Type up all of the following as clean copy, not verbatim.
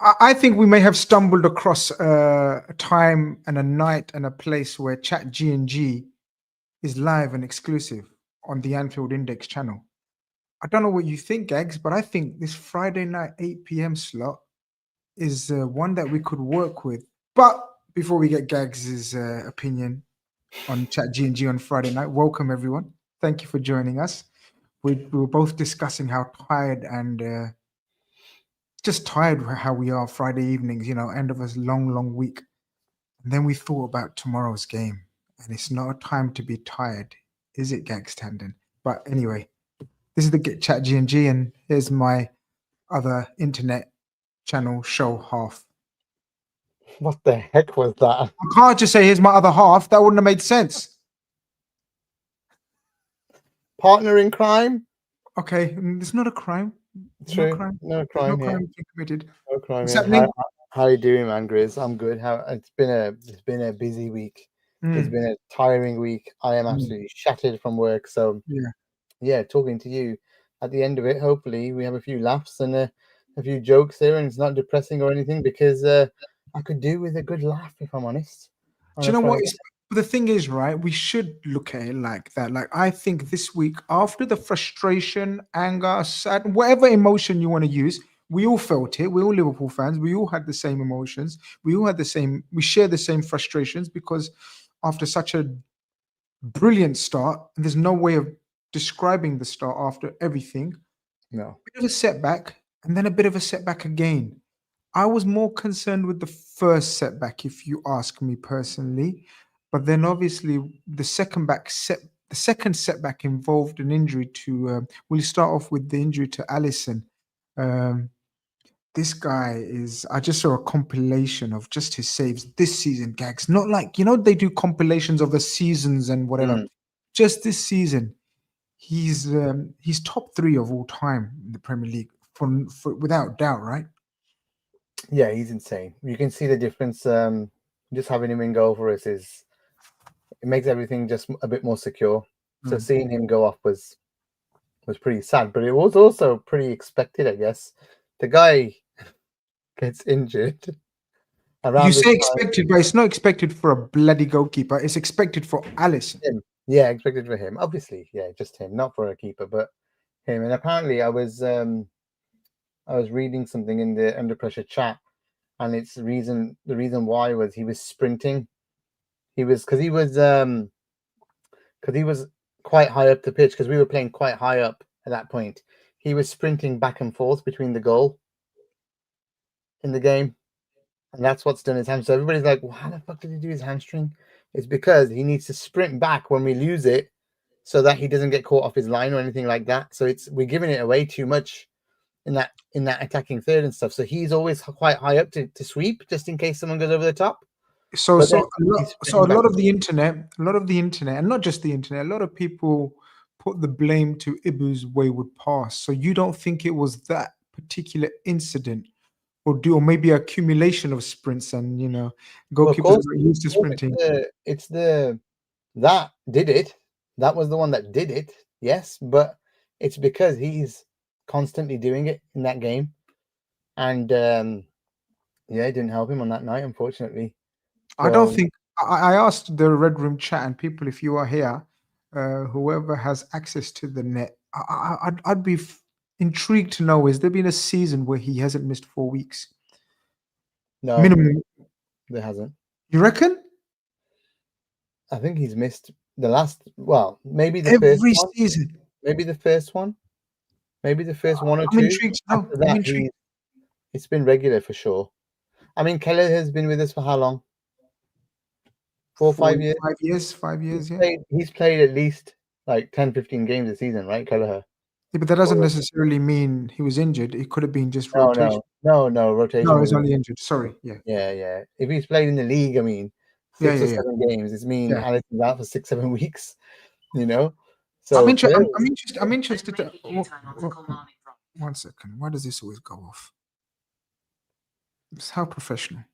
I think we may have stumbled across a time and a night and a place where Chat G&G is live and exclusive on the Anfield Index channel. I don't know what you think, Gags, but I think this Friday night 8 p.m. slot is one that we could work with. But before we get Gags' opinion on Chat G&G on Friday night, welcome everyone. Thank you for joining us. We were both discussing how tired and just tired how we are Friday evenings, end of a long week. And then we thought about tomorrow's game. And it's not a time to be tired, is it, Gags Tandon? But anyway, this is the Get Chat G&G, and here's my other internet channel show half. What the heck was that? I can't just say here's my other half. That wouldn't have made sense. Partner in crime? Okay, it's not a crime. True. No crime. No crime here. Committed. No crime What's here. happening? How you doing, man, Grizz? I'm good. It's been a busy week. It's been a tiring week. I am absolutely shattered from work. So yeah, talking to you at the end of it, hopefully we have a few laughs and a few jokes there, and it's not depressing or anything, because I could do with a good laugh, if I'm honest. Do you know what? The thing is, right, we should look at it like that. Like, I think this week, after the frustration, anger, sad, whatever emotion you want to use, we all felt it. We're all Liverpool fans. We all had the same emotions. We share the same frustrations, because after such a brilliant start, and there's no way of describing the start after everything. No. A bit of a setback, and then a bit of a setback again. I was more concerned with the first setback, if you ask me personally. But then obviously the second setback involved an injury to, we'll start off with the injury to Alisson. This guy I just saw a compilation of just his saves this season, Gags. Not like, they do compilations of the seasons and whatever. Just this season, he's top 3 of all time in the Premier League, for without doubt, right? Yeah, he's insane. You can see the difference. Just having him in goal for us it makes everything just a bit more secure. So seeing him go off was pretty sad, but it was also pretty expected, I guess. The guy gets injured. You say expected, but it's not expected for a bloody goalkeeper. It's expected for Alisson. Yeah, expected for him. Obviously, yeah, just him, not for a keeper, but him. And apparently, I was reading something in the Under Pressure chat, and the reason why was he was sprinting. Because he was quite high up the pitch, because we were playing quite high up at that point. He was sprinting back and forth between the goal in the game, and that's what's done his hamstring. So everybody's like, well, how the fuck did he do his hamstring? It's because he needs to sprint back when we lose it, so that he doesn't get caught off his line or anything like that. So we're giving it away too much in that attacking third and stuff. So he's always quite high up to sweep, just in case someone goes over the top. So a lot of the internet, and not just the internet, a lot of people put the blame to Ibu's wayward pass. So you don't think it was that particular incident, or maybe accumulation of sprints, and goalkeepers are used to sprinting. That did it. That was the one that did it. Yes, but it's because he's constantly doing it in that game, and it didn't help him on that night, unfortunately. I don't think I asked the Red Room chat, and people, if you are here, whoever has access to the net, I'd be intrigued to know, has there been a season where he hasn't missed 4 weeks? No, minimum. There hasn't. You reckon? I think he's missed the last. Well, maybe the every first season. One. Maybe the first one. Maybe the first one or I'm two. Intrigued. No, After that, it's been regular for sure. I mean, Keller has been with us for how long? 4 or 5 years? 5 years, He's played at least like 10, 15 games a season, right, Kelleher? Yeah, but that doesn't necessarily mean he was injured. It could have been just rotation. No, rotation. No, he's only injured. Sorry. Yeah. If he's played in the league, I mean, 6 or 7 games, it's mean Alisson's out for 6-7 weeks, So I'm interested to. One second. Why does this always go off? It's how professional.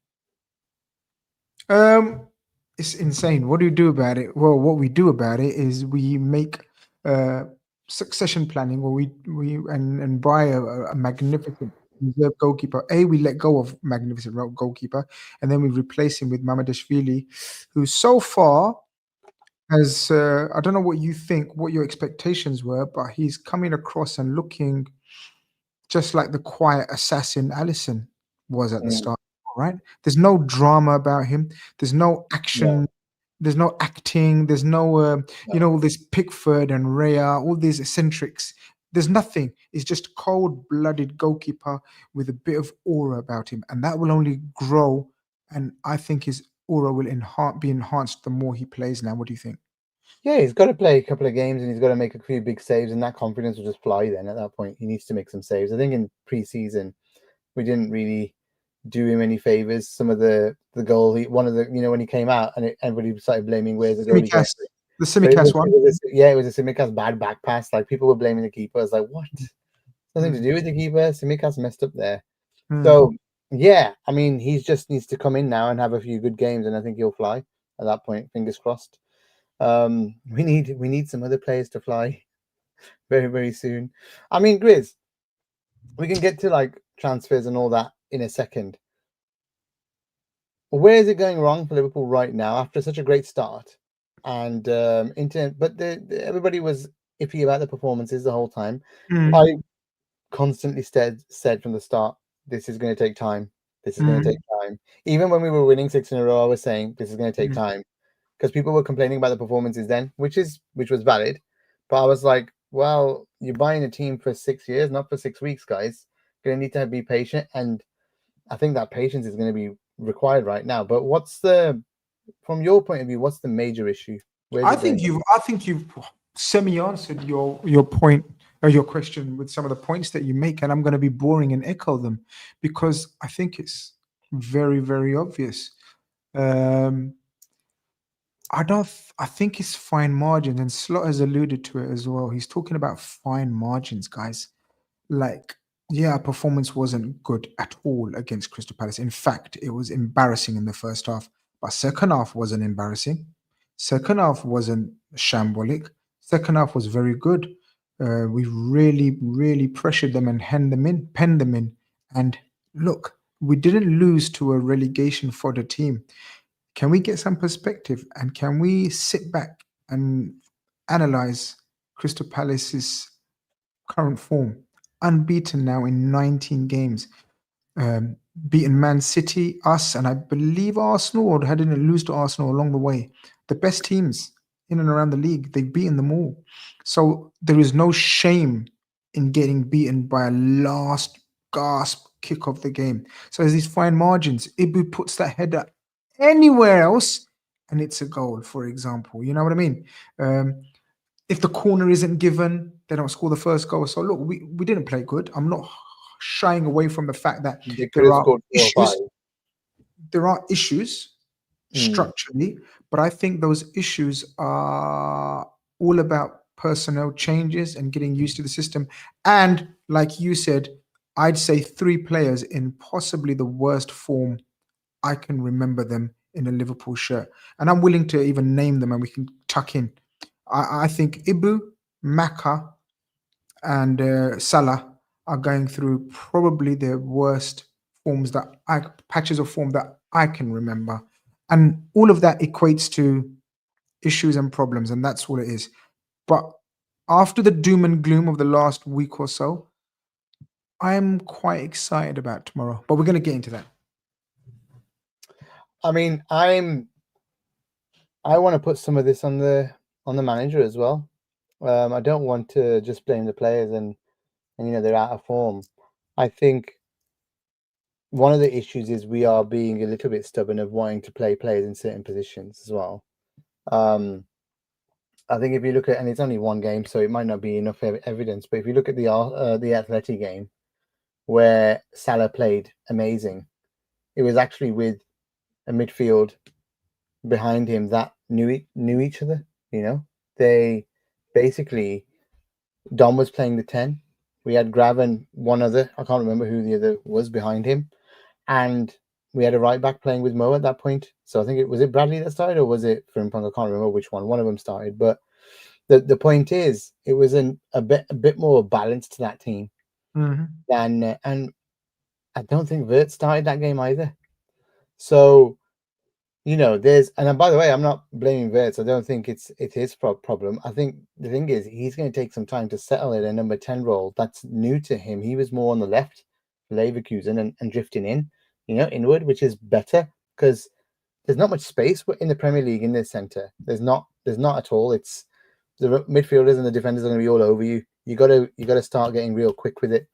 It's insane. What do you do about it? Well, what we do about it is we make succession planning, where we buy a magnificent reserve goalkeeper. We let go of magnificent goalkeeper, and then we replace him with Mamadashvili, who so far has I don't know what you think, what your expectations were, but he's coming across and looking just like the quiet assassin Alisson was at the Mm, start. Right? There's no drama about him. There's no no, action. There's no acting. There's no, no. all this Pickford and Raya, all these eccentrics. There's nothing. He's just cold-blooded goalkeeper with a bit of aura about him, and that will only grow. And I think his aura will be enhanced the more he plays. Now, what do you think? Yeah, he's got to play a couple of games and he's got to make a few big saves, and that confidence will just fly then at that point. He needs to make some saves. I think in pre-season, we didn't really do him any favors. Some of the goal, one of the, when he came out and everybody started blaming where's the goalie going. Simicast, the But Simicast one. it was a Simicast bad back pass. Like people were blaming the keeper. I was like, what? Nothing to do with the keeper. Simicast messed up there. So yeah, I mean, he just needs to come in now and have a few good games, and I think he'll fly at that point. Fingers crossed. We need some other players to fly very, very soon. I mean, Grizz, we can get to like transfers and all that in a second. Where is it going wrong for Liverpool right now after such a great start? And but everybody was iffy about the performances the whole time. I constantly said from the start, this is going to take time. This is going to take time. Even when we were winning 6 in a row, I was saying this is going to take time, because people were complaining about the performances then, which was valid. But I was like, well, you're buying a team for 6 years, not for 6 weeks, guys. You're going to need to be patient, and I think that patience is going to be required right now. But from your point of view, what's the major issue? Where's it going? I think you've semi-answered your point or your question with some of the points that you make, and I'm going to be boring and echo them because I think it's very, very obvious. I think it's fine margins, and Slot has alluded to it as well. He's talking about fine margins, guys. Like, yeah, our performance wasn't good at all against Crystal Palace. In fact, it was embarrassing in the first half, but second half wasn't embarrassing. Second half wasn't shambolic. Second half was very good. We really, really pressured them and penned them in. And look, we didn't lose to a relegation fodder team. Can we get some perspective and can we sit back and analyze Crystal Palace's current form? Unbeaten now in 19 games. Beaten Man City, us, and I believe Arsenal, or didn't lose to Arsenal along the way. The best teams in and around the league, they've beaten them all. So there is no shame in getting beaten by a last gasp kick of the game. So there's these fine margins. Ibu puts that header anywhere else, and it's a goal, for example. You know what I mean? If the corner isn't given, they don't score the first goal. So look, we didn't play good. I'm not shying away from the fact that They could there have are scored 4 or 5. issues. There are issues structurally, but I think those issues are all about personnel changes and getting used to the system. And like you said, I'd say 3 players in possibly the worst form I can remember them in a Liverpool shirt. And I'm willing to even name them and we can tuck in. I think Ibu, Maka, and Salah are going through probably their worst patches of form that I can remember. And all of that equates to issues and problems, and that's all it is. But after the doom and gloom of the last week or so, I'm quite excited about tomorrow. But we're going to get into that. I mean, I want to put some of this on the manager as well. I don't want to just blame the players and they're out of form. I think one of the issues is we are being a little bit stubborn of wanting to play players in certain positions as well. I think if you look at, and it's only one game, so it might not be enough evidence, but if you look at the Atleti game where Salah played amazing, it was actually with a midfield behind him that knew each other. They basically, Dom was playing the 10. We had Grav and one other, I can't remember who the other was behind him, and we had a right back playing with Mo at that point. So I think was it Bradley that started, or was it Frimpong? I can't remember which one. One of them started, but the point is, it was a bit more balance to that team than and I don't think Vert started that game either. So, there's, and by the way, I'm not blaming Wirtz. I don't think it's his problem. I think the thing is he's going to take some time to settle in a number 10 role. That's new to him. He was more on the left, Leverkusen, and drifting in, inward, which is better because there's not much space in the Premier League in this centre. There's not at all. It's the midfielders and the defenders are going to be all over you. You got to start getting real quick with it,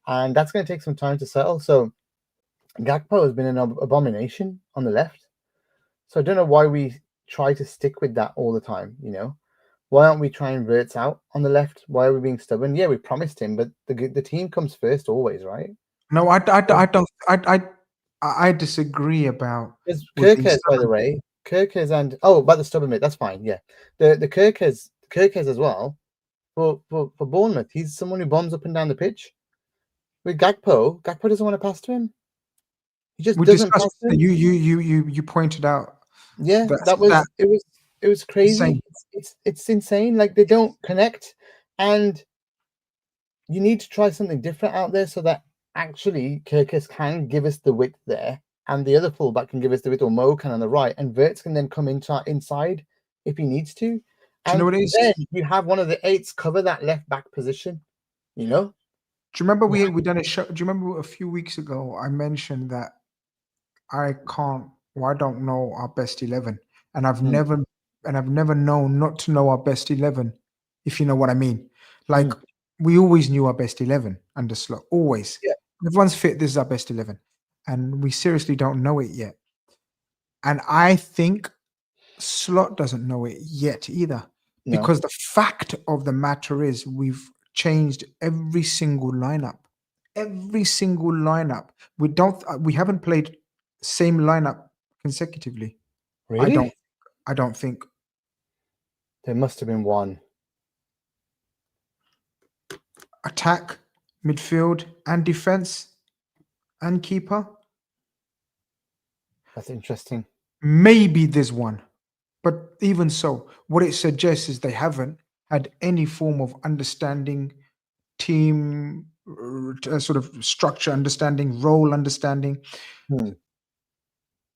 and that's going to take some time to settle. So Gakpo has been an abomination on the left. So I don't know why we try to stick with that all the time, Why aren't we trying Wirtz out on the left? Why are we being stubborn? Yeah, we promised him, but the team comes first always, right? No, I don't. I disagree about There's with these. Kirkes, by the way. Kirkes and about the stubborn bit, that's fine. Yeah, the Kirkes as well for Bournemouth. He's someone who bombs up and down the pitch. With Gakpo doesn't want to pass to him. He just doesn't pass to him. You pointed out. Yeah, it was crazy. Insane. It's insane. Like they don't connect, and you need to try something different out there so that actually Kirkes can give us the width there, and the other fullback can give us the width, or Mo can on the right, and Wirtz can then come inside if he needs to. And you know what it is? Then you have one of the eights cover that left back position. Do you remember we done a show? Do you remember a few weeks ago I mentioned that I don't know our best 11, and I've never known not to know our best 11, if you know what I mean. Like we always knew our best 11 under Slot, always. Yeah. Everyone's fit. This is our best 11, and we seriously don't know it yet. And I think Slot doesn't know it yet either, because the fact of the matter is we've changed every single lineup. Every single lineup. We haven't played same lineup consecutively. Really? I don't think. There must have been one. Attack, midfield, and defense, and keeper. That's interesting. Maybe there's one, but even so, what it suggests is they haven't had any form of understanding, team sort of structure understanding, role understanding.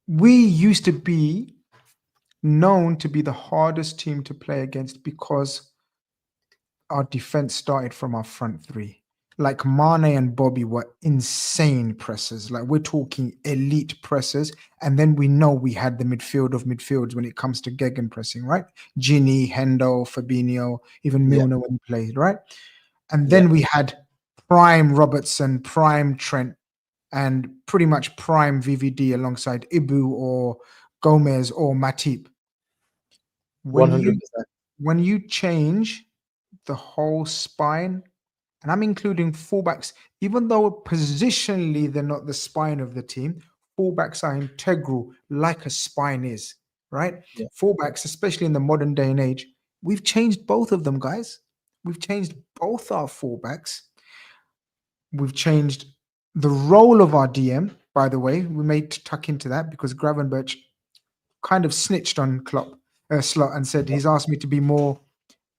We used to be known to be the hardest team to play against because our defense started from our front three. Like Mane and Bobby were insane pressers. Like we're talking elite pressers. And then we know we had the midfield of midfields when it comes to Gegen pressing, right? Gini, Hendo, Fabinho, even Milner when he played, right? And then we had prime Robertson, prime Trent, and pretty much prime VVD alongside Ibu or Gomez or Matip. 100%. When you change the whole spine, and I'm including fullbacks, even though positionally they're not the spine of the team, fullbacks are integral like a spine is, right? Yeah. Fullbacks, especially in the modern day and age, we've changed both of them, guys. We've changed both our fullbacks. We've changed the role of our DM, by the way. We may tuck into that because Gravenberch kind of snitched on Slot and said he's asked me to be more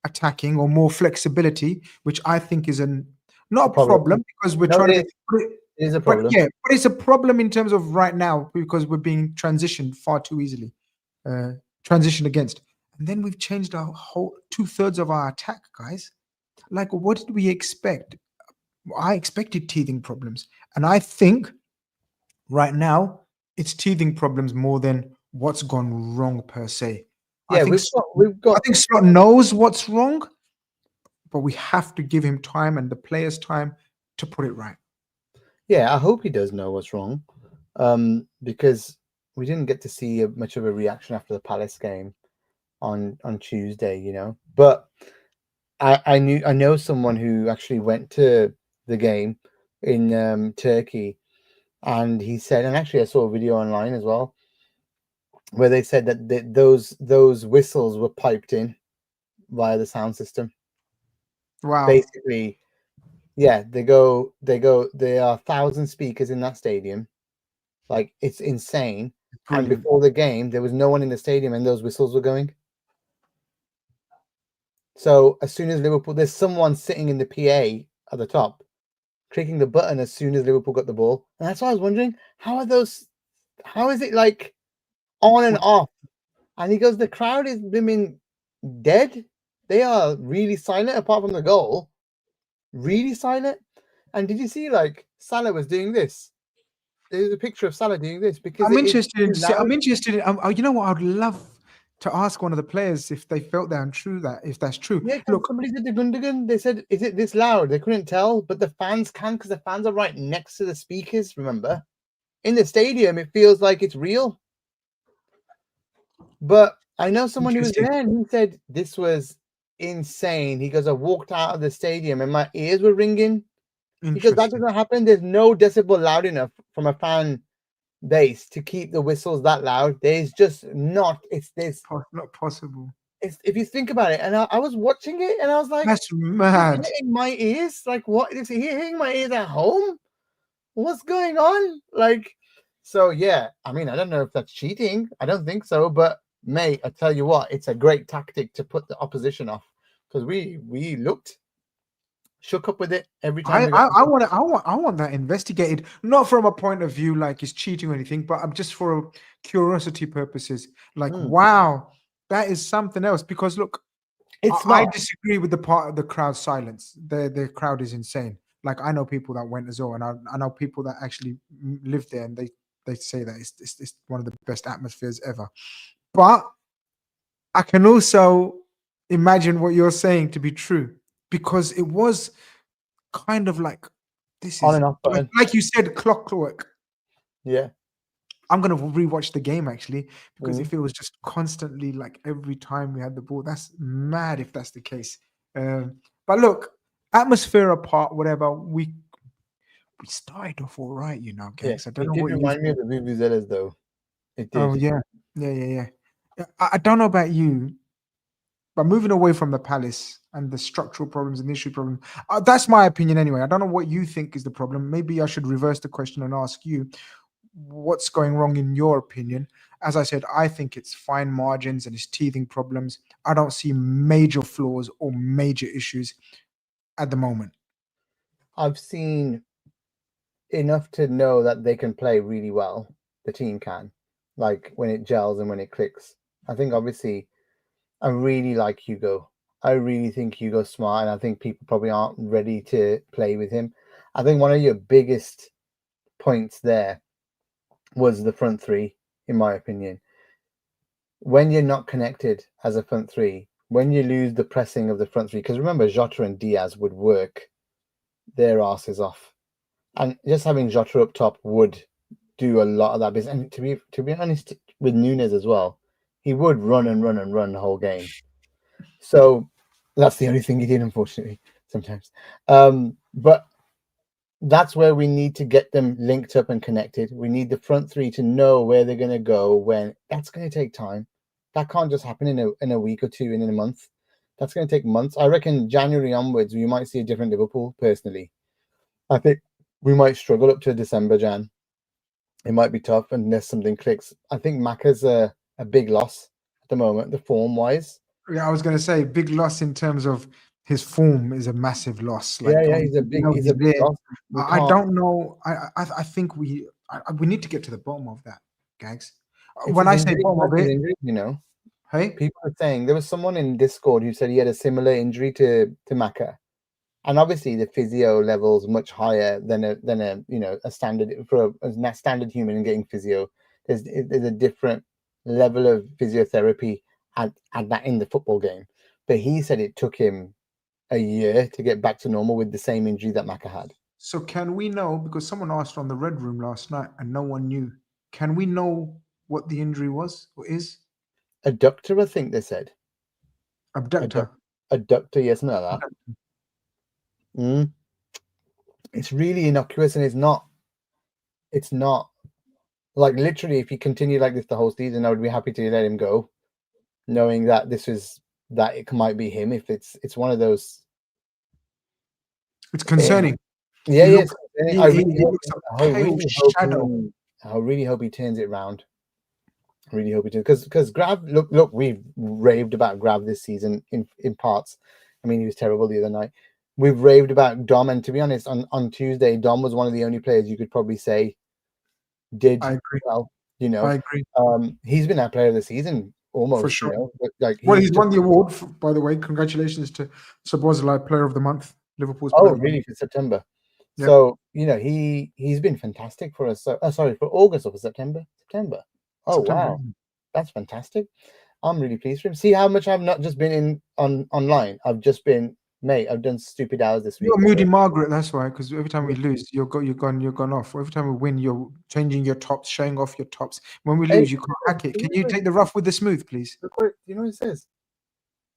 attacking or more flexibility, which I think is not a problem because we're trying to. It is a problem. But it's a problem in terms of right now because we're being transitioned far too easily. Transitioned against. And then we've changed our whole 2/3 of our attack, guys. Like, what did we expect? I expected teething problems. And I think right now it's teething problems more than what's gone wrong per se. Yeah, I think Slot knows what's wrong, but we have to give him time and the players time to put it right. Yeah, I hope he does know what's wrong, because we didn't get to see much of a reaction after the Palace game on Tuesday, But I know someone who actually went to the game in Turkey, and he said, and actually I saw a video online as well, where they said that those whistles were piped in via the sound system. Wow. Basically, yeah, there are 1,000 speakers in that stadium. Like, it's insane. Brilliant. And before the game, there was no one in the stadium and those whistles were going. So as soon as Liverpool, there's someone sitting in the PA at the top clicking the button as soon as Liverpool got the ball. And that's why I was wondering, how is it like on and off? And he goes, the crowd is been dead. They are really silent apart from the goal. Really silent. And did you see like Salah was doing this? There's a picture of Salah doing this because I'm it is interested in. too loud. I'm interested in. You know what? I'd love to ask one of the players if they felt that untrue. That if that's true. Yeah, Look, somebody did the Gundogan. They said, "Is it this loud?" They couldn't tell, but the fans can because the fans are right next to the speakers. Remember, in the stadium, it feels like it's real. But I know someone who was interesting. there, and he said this was insane. He goes, "I walked out of the stadium and my ears were ringing." Because that Interesting. doesn't happen. There's no decibel loud enough from a fan base to keep the whistles that loud. There's just not. It's this. Not possible. It's if you think about it, and I was watching it, and I was like, That's "It's mad. hitting my ears. Like, what is he hitting my ears at home? What's going on?" Like, so yeah. I mean, I don't know if that's cheating. I don't think so. But mate, I tell you what, it's a great tactic to put the opposition off because we looked shook up with it every time we got. I want that investigated, not from a point of view like it's cheating or anything, but I'm just for curiosity purposes. Like, wow, that is something else. Because look, It's I smart. disagree with the part of the crowd silence. The crowd is insane. Like I know people that went as well, and I know people that actually live there, and they say that it's one of the best atmospheres ever. But I can also imagine what you're saying to be true because it was kind of like this On is and off button. like you said, clockwork. Yeah. I'm gonna rewatch the game actually because if it was just constantly like every time we had the ball, that's mad if that's the case. But look, atmosphere apart, whatever, we started off all right, you know, Yeah, Gags. I don't it know did what you remind me of thought. the Vuvuzelas, though. It Oh did. yeah, yeah. I don't know about you, but moving away from the Palace and the structural problems and the issue problem, that's my opinion anyway. I don't know what you think is the problem. Maybe I should reverse the question and ask you what's going wrong in your opinion. As I said, I think it's fine margins and it's teething problems. I don't see major flaws or major issues at the moment. I've seen enough to know that they can play really well. The team can, like when it gels and when it clicks. I think obviously I really like Hugo. I really think Hugo's smart, and I think people probably aren't ready to play with him. I think one of your biggest points there was the front three, in my opinion. When you're not connected as a front three, when you lose the pressing of the front three, because remember, Jota and Diaz would work their asses off. And just having Jota up top would do a lot of that business. And to be honest, with Nunes as well, he would run and run and run the whole game. So that's the only thing he did, unfortunately, sometimes. But that's where we need to get them linked up and connected. We need the front three to know where they're going to go when that's going to take time. That can't just happen in a week or two and in a month. That's going to take months. I reckon January onwards, we might see a different Liverpool, personally. I think we might struggle up to December, Jan. It might be tough unless something clicks. I think Macca's a big loss at the moment, the form-wise. Yeah, I was going to say big loss in terms of his form is a massive loss. Yeah, Like he's a obviously, big he's there. loss. We I can't. don't know. I think we need to get to the bottom of that, Gags. It's When his I say injury, bottom of it, you know. hey, People are saying there was someone in Discord who said he had a similar injury to Macca, and obviously the physio level's much higher than a a standard for a standard human and getting physio. There's a different level of physiotherapy at that in the football game, but he said it took him a year to get back to normal with the same injury that Macca had. so can we know, because someone asked on the Red Room last night and no one knew, can we know what the injury was or is? Adductor, I think they said. Abductor. Adductor, yes, no, that. It's really innocuous, and it's not like literally if he continued like this the whole season, I would be happy to let him go, knowing that it might be him. If it's one of those, It's concerning. yeah, He yes. looks, I he really looks a pale shadow. I really hope he turns it around. I really hope he does, because Grav, look, we've raved about Grav this season in parts. I mean, he was terrible the other night, we've raved about Dom, and to be honest, on Tuesday, Dom was one of the only players you could probably say did I agree. well. I agree He's been our player of the season for almost. sure. Like Well, he he's took. won the award, by the way. Congratulations to Szoboszlai, Player of the Month, Liverpool's Player Oh, of the Month. really? For September. Yep. So he's been fantastic for us. So sorry, for August or for September? September. Oh September. wow, that's fantastic. I'm really pleased for him. See how much I've not just been online. I've just been, mate. I've done stupid hours this week. You're Moody Margaret, that's why. Because every time we lose, you're gone off. Every time we win, you're changing your tops, showing off your tops. When we Hey, lose, you can't hack it. Can you take the rough with the smooth, please? you know what it says?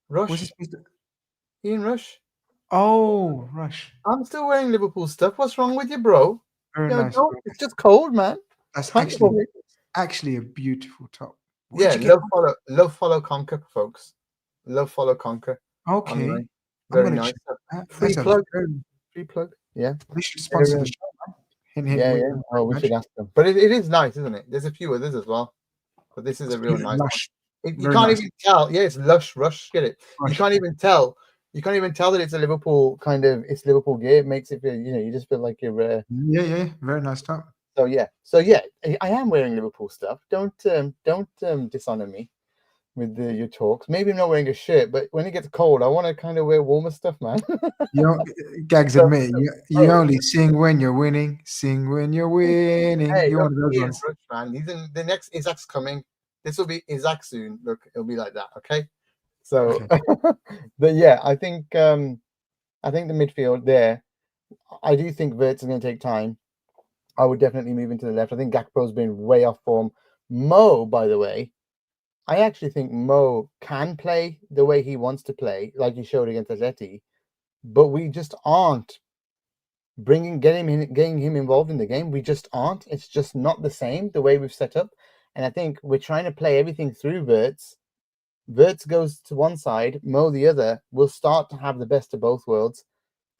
What's Rush. this? Ian Rush. Oh, Rush. I'm still wearing Liverpool stuff. What's wrong with you, bro? Very No, nice. don't. It's just cold, man. That's Can't you believe it? actually a beautiful top. Where'd Yeah, you get? love, follow, conquer, folks. Love, follow, conquer. Okay, Online. I'm Very gonna nice. check that. Free That's a plug. very. Free plug. Yeah. They should sponsor the Very, show, man. Hint, hint, yeah, wink, yeah. wink, Oh, we nudge. should ask them. But it is nice, isn't it? There's a few others as well. But this is It's a real nice lush. one. You Very can't nice. even tell. Yeah, it's lush, rush. Get it? You Rush. can't even tell. You can't even tell that it's a Liverpool kind of. It's Liverpool gear. It makes it feel. You just feel like you're. Yeah. Very nice top. So yeah. I am wearing Liverpool stuff. Don't dishonor me with your talks. Maybe I'm not wearing a shirt, but when it gets cold, I want to kind of wear warmer stuff, man. Gags So- admit you only sing when you're winning. Sing when you're winning. Hey, You're look, one of those Ian ones. Rush, man. He's in the next Isaac's coming. This will be Isaac soon. Look, it'll be like that. Okay. So, Okay. but yeah, I think the midfield there. I do think Verts is going to take time. I would definitely move into the left. I think Gakpo's been way off form. Mo, by the way, I actually think Mo can play the way he wants to play, like he showed against Atleti, but we just aren't getting him involved in the game. We just aren't. It's just not the same the way we've set up. And I think we're trying to play everything through Verts. Verts goes to one side, Mo the other. We'll start to have the best of both worlds.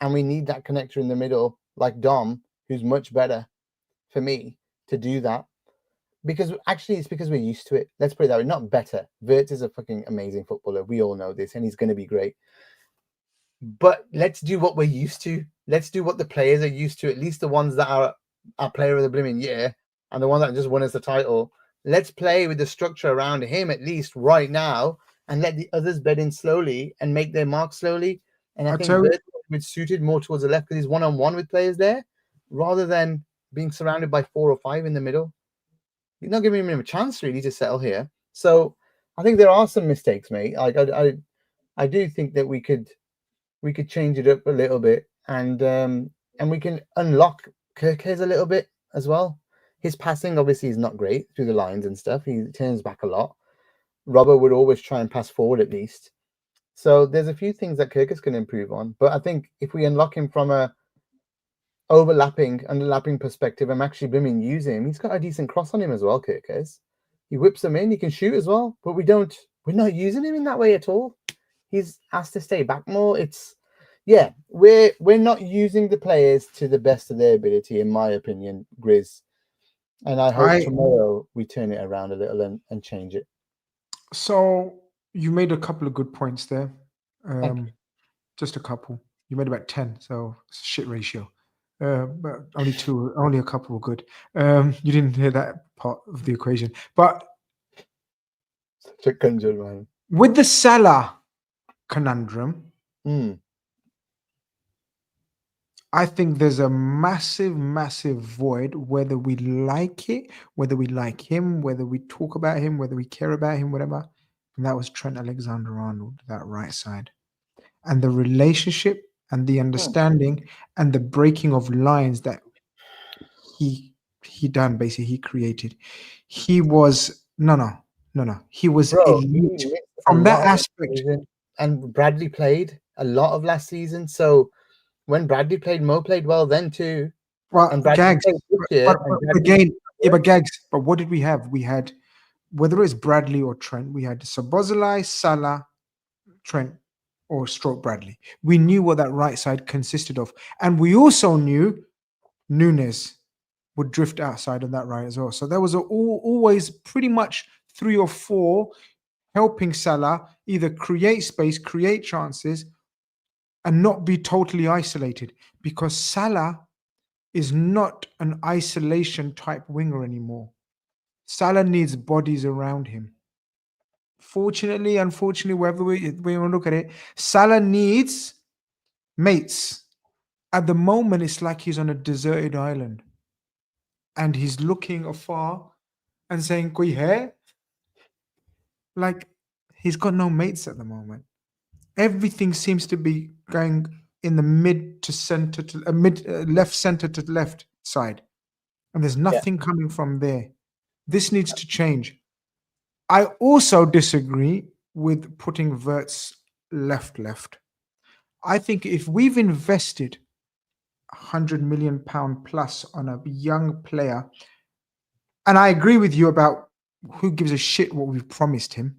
And we need that connector in the middle, like Dom, who's much better for me to do that. Because actually, it's because we're used to it. Let's put it that way. Not better. Verts is a fucking amazing footballer. We all know this, and he's going to be great. But let's do what we're used to. Let's do what the players are used to, at least the ones that are our player of the blooming year and the one that just won us the title. Let's play with the structure around him at least right now and let the others bed in slowly and make their mark slowly. And I think Verts would suited more towards the left because he's one-on-one with players there rather than being surrounded by 4 or 5 in the middle. You're not giving him a chance really to settle here. So I think there are some mistakes, mate. Like I do think that we could change it up a little bit and we can unlock Kirkes a little bit as well. His passing obviously is not great through the lines and stuff. He turns back a lot. Robert would always try and pass forward at least. So there's a few things that Kirkes can improve on. But I think if we unlock him from a underlapping perspective, I'm actually blooming use him. He's got a decent cross on him as well, Kirkes. He whips them in, he can shoot as well, but we're not using him in that way at all. He's asked to stay back more. We're not using the players to the best of their ability, in my opinion, Grizz. And I hope tomorrow we turn it around a little and change it. So you made a couple of good points there. Just a couple. You made about 10, so it's a shit ratio. But only a couple were good. You didn't hear that part of the equation. But such a conjure, man. With the Salah conundrum, I think there's a massive, massive void, whether we like it, whether we like him, whether we talk about him, whether we care about him, whatever. And that was Trent Alexander-Arnold, that right side. And the relationship and the understanding and the breaking of lines that he done, basically, he created. He was, no. He was elite from that aspect. And Bradley played a lot of last season. So when Bradley played, Mo played well then too. Well, and Gags. But Gags. But what did we have? We had, whether it's Bradley or Trent, we had Szoboszlai, Salah, Trent, or stroke Bradley. We knew what that right side consisted of. And we also knew Nunes would drift outside of that right as well. So there was always pretty much 3 or 4 helping Salah either create space, create chances, and not be totally isolated, because Salah is not an isolation type winger anymore. Salah needs bodies around him. Fortunately, unfortunately, wherever we want to look at it, Salah needs mates. At the moment, it's like he's on a deserted island and he's looking afar and saying, Koi hai? Like, he's got no mates at the moment. Everything seems to be going in the mid to center to left center to left side, and there's nothing coming from there. This needs to change. I also disagree with putting Verts left. I think if we've invested £100 million plus on a young player, and I agree with you about who gives a shit what we've promised him.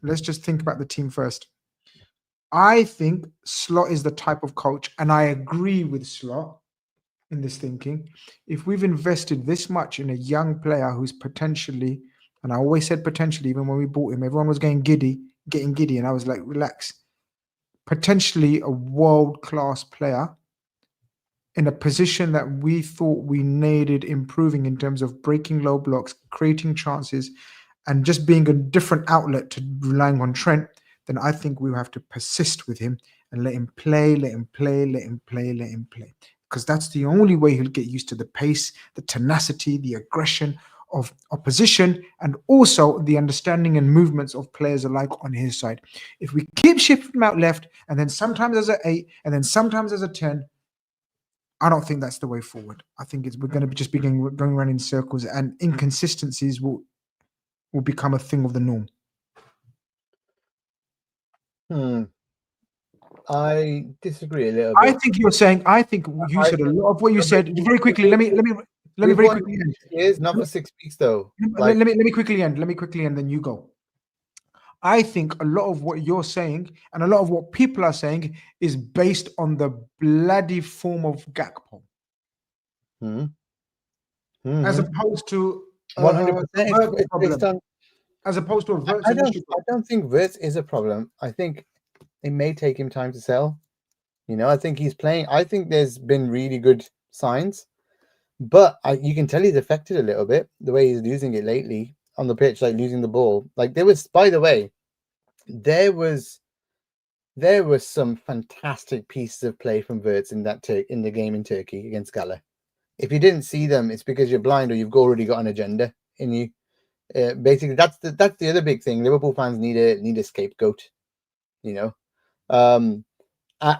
Let's just think about the team first. I think Slot is the type of coach, and I agree with Slot in this thinking. If we've invested this much in a young player who's potentially, and I always said potentially, even when we bought him, everyone was getting giddy, and I was like, relax. Potentially a world-class player in a position that we thought we needed improving in terms of breaking low blocks, creating chances, and just being a different outlet to relying on Trent, then I think we have to persist with him and let him play. Because that's the only way he'll get used to the pace, the tenacity, the aggression of opposition, and also the understanding and movements of players alike on his side. If we keep shifting him out left, and then sometimes as an 8, and then sometimes as a 10, I don't think that's the way forward. I think we're going to be just going around in circles, and inconsistencies will become a thing of the norm. I disagree a little bit. I think you said a lot of what you said very quickly. Let me very quickly end. Years, not for 6 weeks though. Let me quickly end. Then you go. I think a lot of what you're saying and a lot of what people are saying is based on the bloody form of Gakpo. As opposed to 100%. Based on, as opposed to a Verts. I don't think Verts is a problem. I think it may take him time to sell. I think he's playing. I think there's been really good signs, but you can tell he's affected a little bit the way he's losing it lately on the pitch, like losing the ball. Like there was, by the way, there was some fantastic pieces of play from Verts in the game in Turkey against Gala. If you didn't see them, it's because you're blind or you've already got an agenda in you. Basically, that's the other big thing. Liverpool fans need a scapegoat. I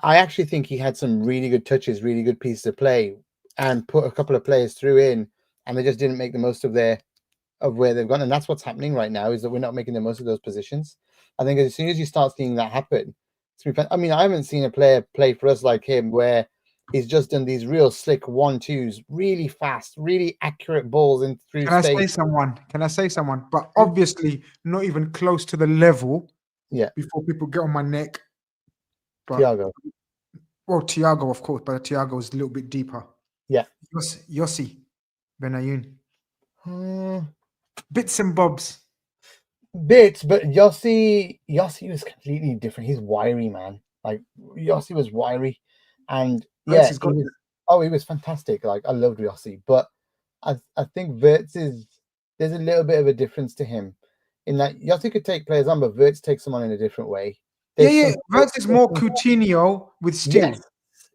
actually think he had some really good touches, really good pieces of play, and put a couple of players through in, and they just didn't make the most of where they've gone. And that's what's happening right now, is that we're not making the most of those positions. I think as soon as you start seeing that happen, I mean, I haven't seen a player play for us like him where he's just done these real slick 1-2s, really fast, really accurate balls in through space. Can I say someone? But obviously not even close to the level. Yeah. Before people get on my neck. Thiago. Well, Thiago, of course, but Thiago is a little bit deeper. Yeah. Yossi Benayoun. Bits and bobs. But Yossi was completely different. He's wiry, man. Like Yossi was wiry, and he was fantastic. Like I loved Yossi, but I think Verts there's a little bit of a difference to him in that Yossi could take players on, but Verts takes them on in a different way. Verts is more Coutinho with steel.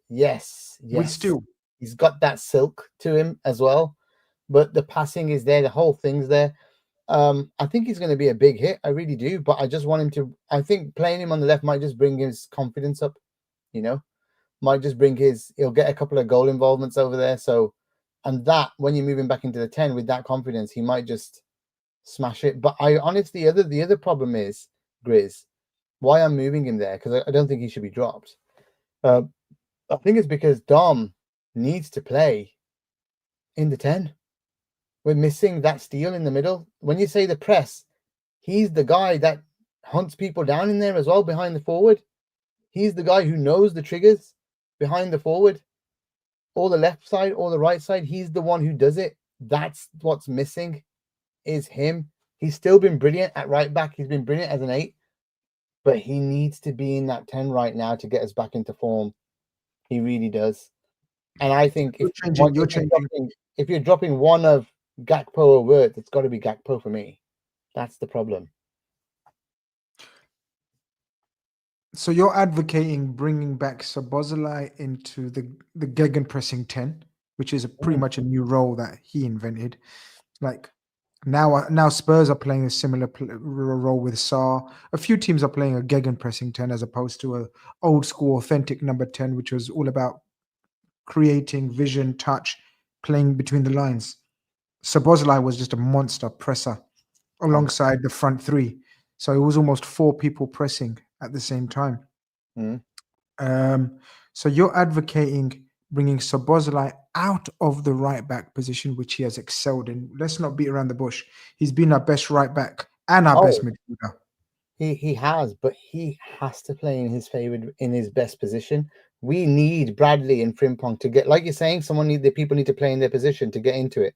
Yes. With steel. He's got that silk to him as well, but the passing is there. The whole thing's there. I think he's going to be a big hit. I really do, but I just want him to. I think playing him on the left might just bring his confidence up. Might just bring he'll get a couple of goal involvements over there. So, and that when you move him back into the 10 with that confidence, he might just smash it. But I honestly, the other problem is Grizz. Why I'm moving him there, because I don't think he should be dropped. I think it's because Dom needs to play in the 10. We're missing that steal in the middle. When you say the press, he's the guy that hunts people down in there as well behind the forward. He's the guy who knows the triggers behind the forward. Or the left side or the right side, he's the one who does it. That's what's missing, is him. He's still been brilliant at right back. He's been brilliant as an 8. but he needs to be in that 10 right now to get us back into form. He really does. And I think if you're dropping one of Gakpo or Wirtz, it's got to be Gakpo for me. That's the problem. So you're advocating bringing back Szoboszlai into the gegenpressing 10, which is pretty much a new role that he invented. Like now Spurs are playing a similar role with Saar. A few teams are playing a gegenpressing 10 as opposed to a old school authentic number 10, which was all about creating vision, touch, playing between the lines. Szoboszlai was just a monster presser alongside the front three. So it was almost four people pressing at the same time. So you're advocating bringing Szoboszlai out of the right back position, which he has excelled in. Let's not beat around the bush. He's been our best right back and our best midfielder. He has, but he has to play in his best position. We need Bradley and Frimpong to get, like you're saying, people need to play in their position to get into it.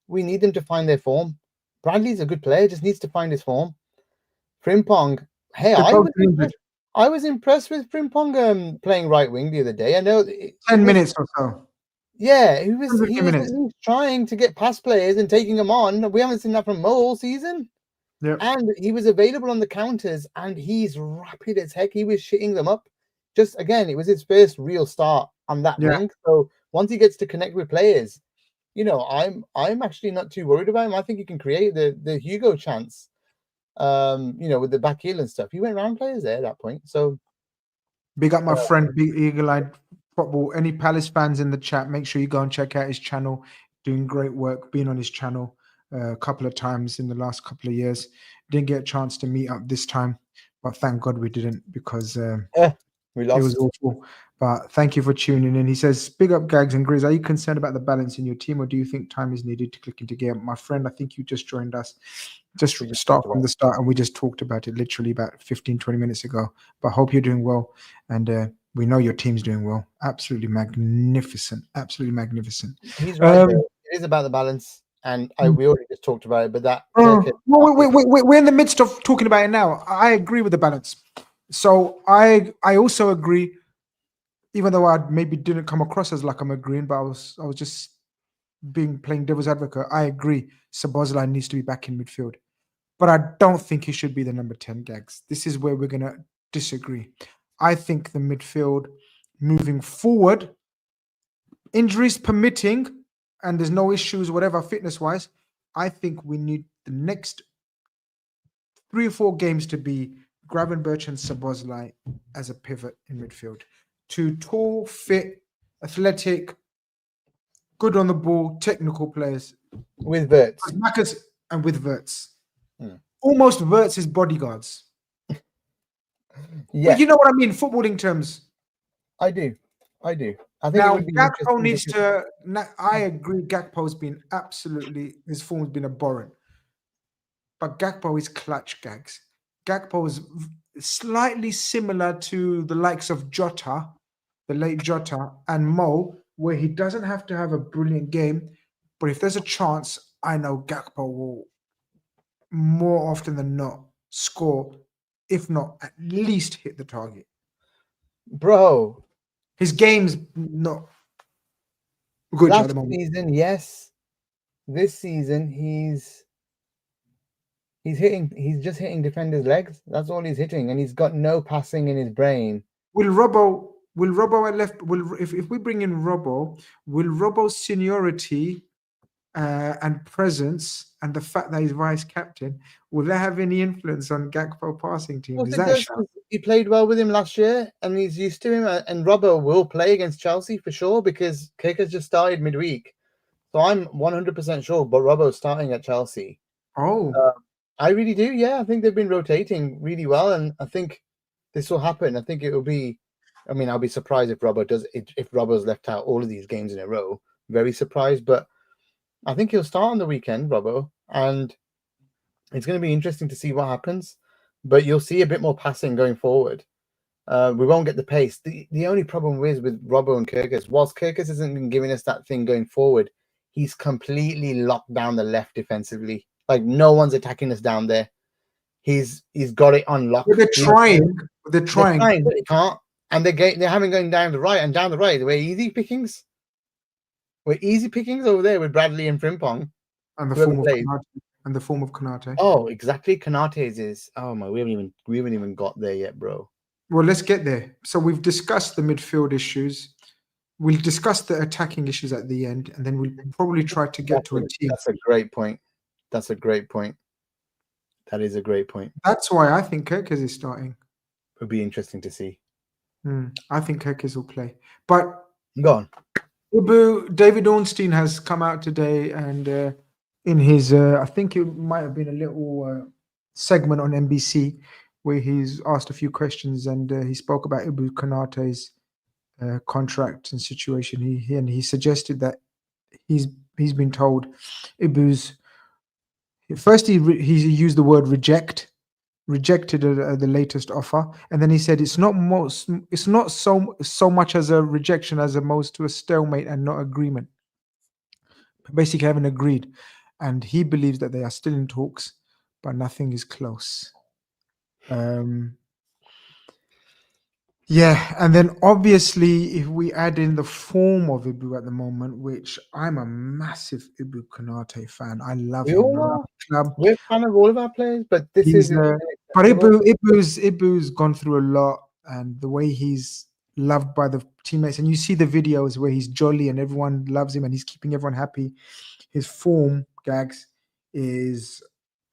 We need them to find their form. Bradley's a good player, just needs to find his form. Frimpong, hey, I was impressed with Frimpong playing right wing the other day. I know 10 minutes or so. Yeah, he was at least trying to get past players and taking them on. We haven't seen that from Mo all season. Yep. And he was available on the counters, and he's rapid as heck. He was shitting them up. Just again, it was his first real start on that wing. So once he gets to connect with players, I'm actually not too worried about him. I think he can create the Hugo chance. With the back heel and stuff. He went around players there at that point. So big up my friend, Big Eagle-Eyed Football. Any Palace fans in the chat, make sure you go and check out his channel. Doing great work, been on his channel a couple of times in the last couple of years. Didn't get a chance to meet up this time, but thank God we didn't, because we lost. It was awful. But thank you for tuning in. He says, big up Gags and Grizz. Are you concerned about the balance in your team, or do you think time is needed to click into gear? My friend, I think you just joined us. Just start from the start, and we just talked about it literally about 15, 20 minutes ago. But I hope you're doing well, and we know your team's doing well. Absolutely magnificent. Absolutely magnificent. He's right there. It is about the balance, and we already just talked about it, but that... we're in the midst of talking about it now. I agree with the balance. So I also agree, even though I maybe didn't come across as like I'm agreeing, but I was just playing devil's advocate. I agree Szoboszlai needs to be back in midfield, but I don't think he should be the number 10, Gags. This is where we're going to disagree. I think the midfield moving forward, injuries permitting, and there's no issues, whatever, fitness-wise, I think we need the next 3 or 4 games to be Gravenberch and Szoboszlai as a pivot in midfield. 2 tall, fit, athletic, good on the ball, technical players. With Wirtz. And with Wirtz. Almost Wirtz's bodyguards. Yeah. But you know what I mean, footballing terms. I do. I think now, Gakpo needs to... I agree, Gakpo's been his form's been abhorrent. But Gakpo is clutch, Gags. Gakpo is slightly similar to the likes of Jota, the late Jota, and Mo, where he doesn't have to have a brilliant game, but if there's a chance, I know Gakpo will more often than not score, if not at least hit the target. Bro, his game's not good at the moment. Last season, yes. This season, he's just hitting defenders' legs. That's all he's hitting, and he's got no passing in his brain. Will Robbo at left? If we bring in Robbo, will Robbo's seniority and presence and the fact that he's vice captain, will that have any influence on Gakpo passing team? He played well with him last year, and he's used to him. And Robbo will play against Chelsea for sure, because Keika's just started midweek. So I'm 100% sure, but Robbo's starting at Chelsea. I really do. Yeah, I think they've been rotating really well, and I think this will happen. I think it will be. I mean, I'll be surprised if Robbo's left out all of these games in a row. Very surprised, but I think he'll start on the weekend, Robbo, and it's going to be interesting to see what happens. But you'll see a bit more passing going forward. We won't get the pace. The only problem is with Robbo and Kirkus, whilst Kirkus isn't giving us that thing going forward, he's completely locked down the left defensively. Like, no one's attacking us down there. He's got it on lock. But they're trying. They're trying. But they can't. And they're having going down the right and down the right. We're easy pickings. We're easy pickings over there with Bradley and Frimpong. And the form of Konate. And the form of Konate. Oh, exactly. Konate's is. Oh my, we haven't even got there yet, bro. Well, let's get there. So we've discussed the midfield issues. We'll discuss the attacking issues at the end, and then we'll probably try to get to a team. That's a great point. That's a great point. That is a great point. That's why I think Kerkez is starting. Would be interesting to see. I think Kerkez will play. But go on. David Ornstein has come out today, and in his, I think it might have been a little segment on NBC where he's asked a few questions, and he spoke about Ibu Konate's contract and situation. He suggested that he's been told Ibu's first he used the word rejected the latest offer, and then he said it's not so much as a rejection as opposed to a stalemate and not agreement. Basically, haven't agreed, and he believes that they are still in talks, but nothing is close. Yeah, and then obviously, if we add in the form of Ibu at the moment, which I'm a massive Ibu Konate fan, I love him. Club. We're fan of all of our players, but this is. But Ibu's gone through a lot, and the way he's loved by the teammates, and you see the videos where he's jolly and everyone loves him, and he's keeping everyone happy. His form, Gags, is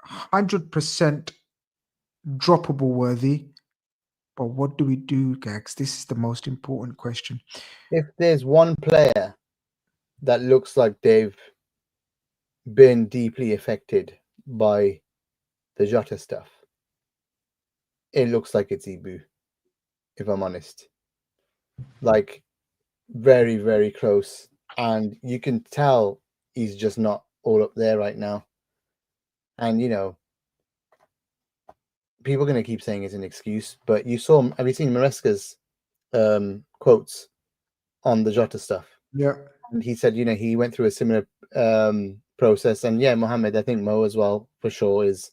100% droppable worthy. But what do we do, Gags? This is the most important question. If there's one player that looks like they've been deeply affected by the Jota stuff, it looks like it's Ibu, if I'm honest. Like, very, very close. And you can tell he's just not all up there right now. And, you know, people are going to keep saying it's an excuse, but have you seen Maresca's quotes on the Jota stuff? Yeah. And he said, you know, he went through a similar process, and yeah, Mohammed, I think Mo as well, for sure, is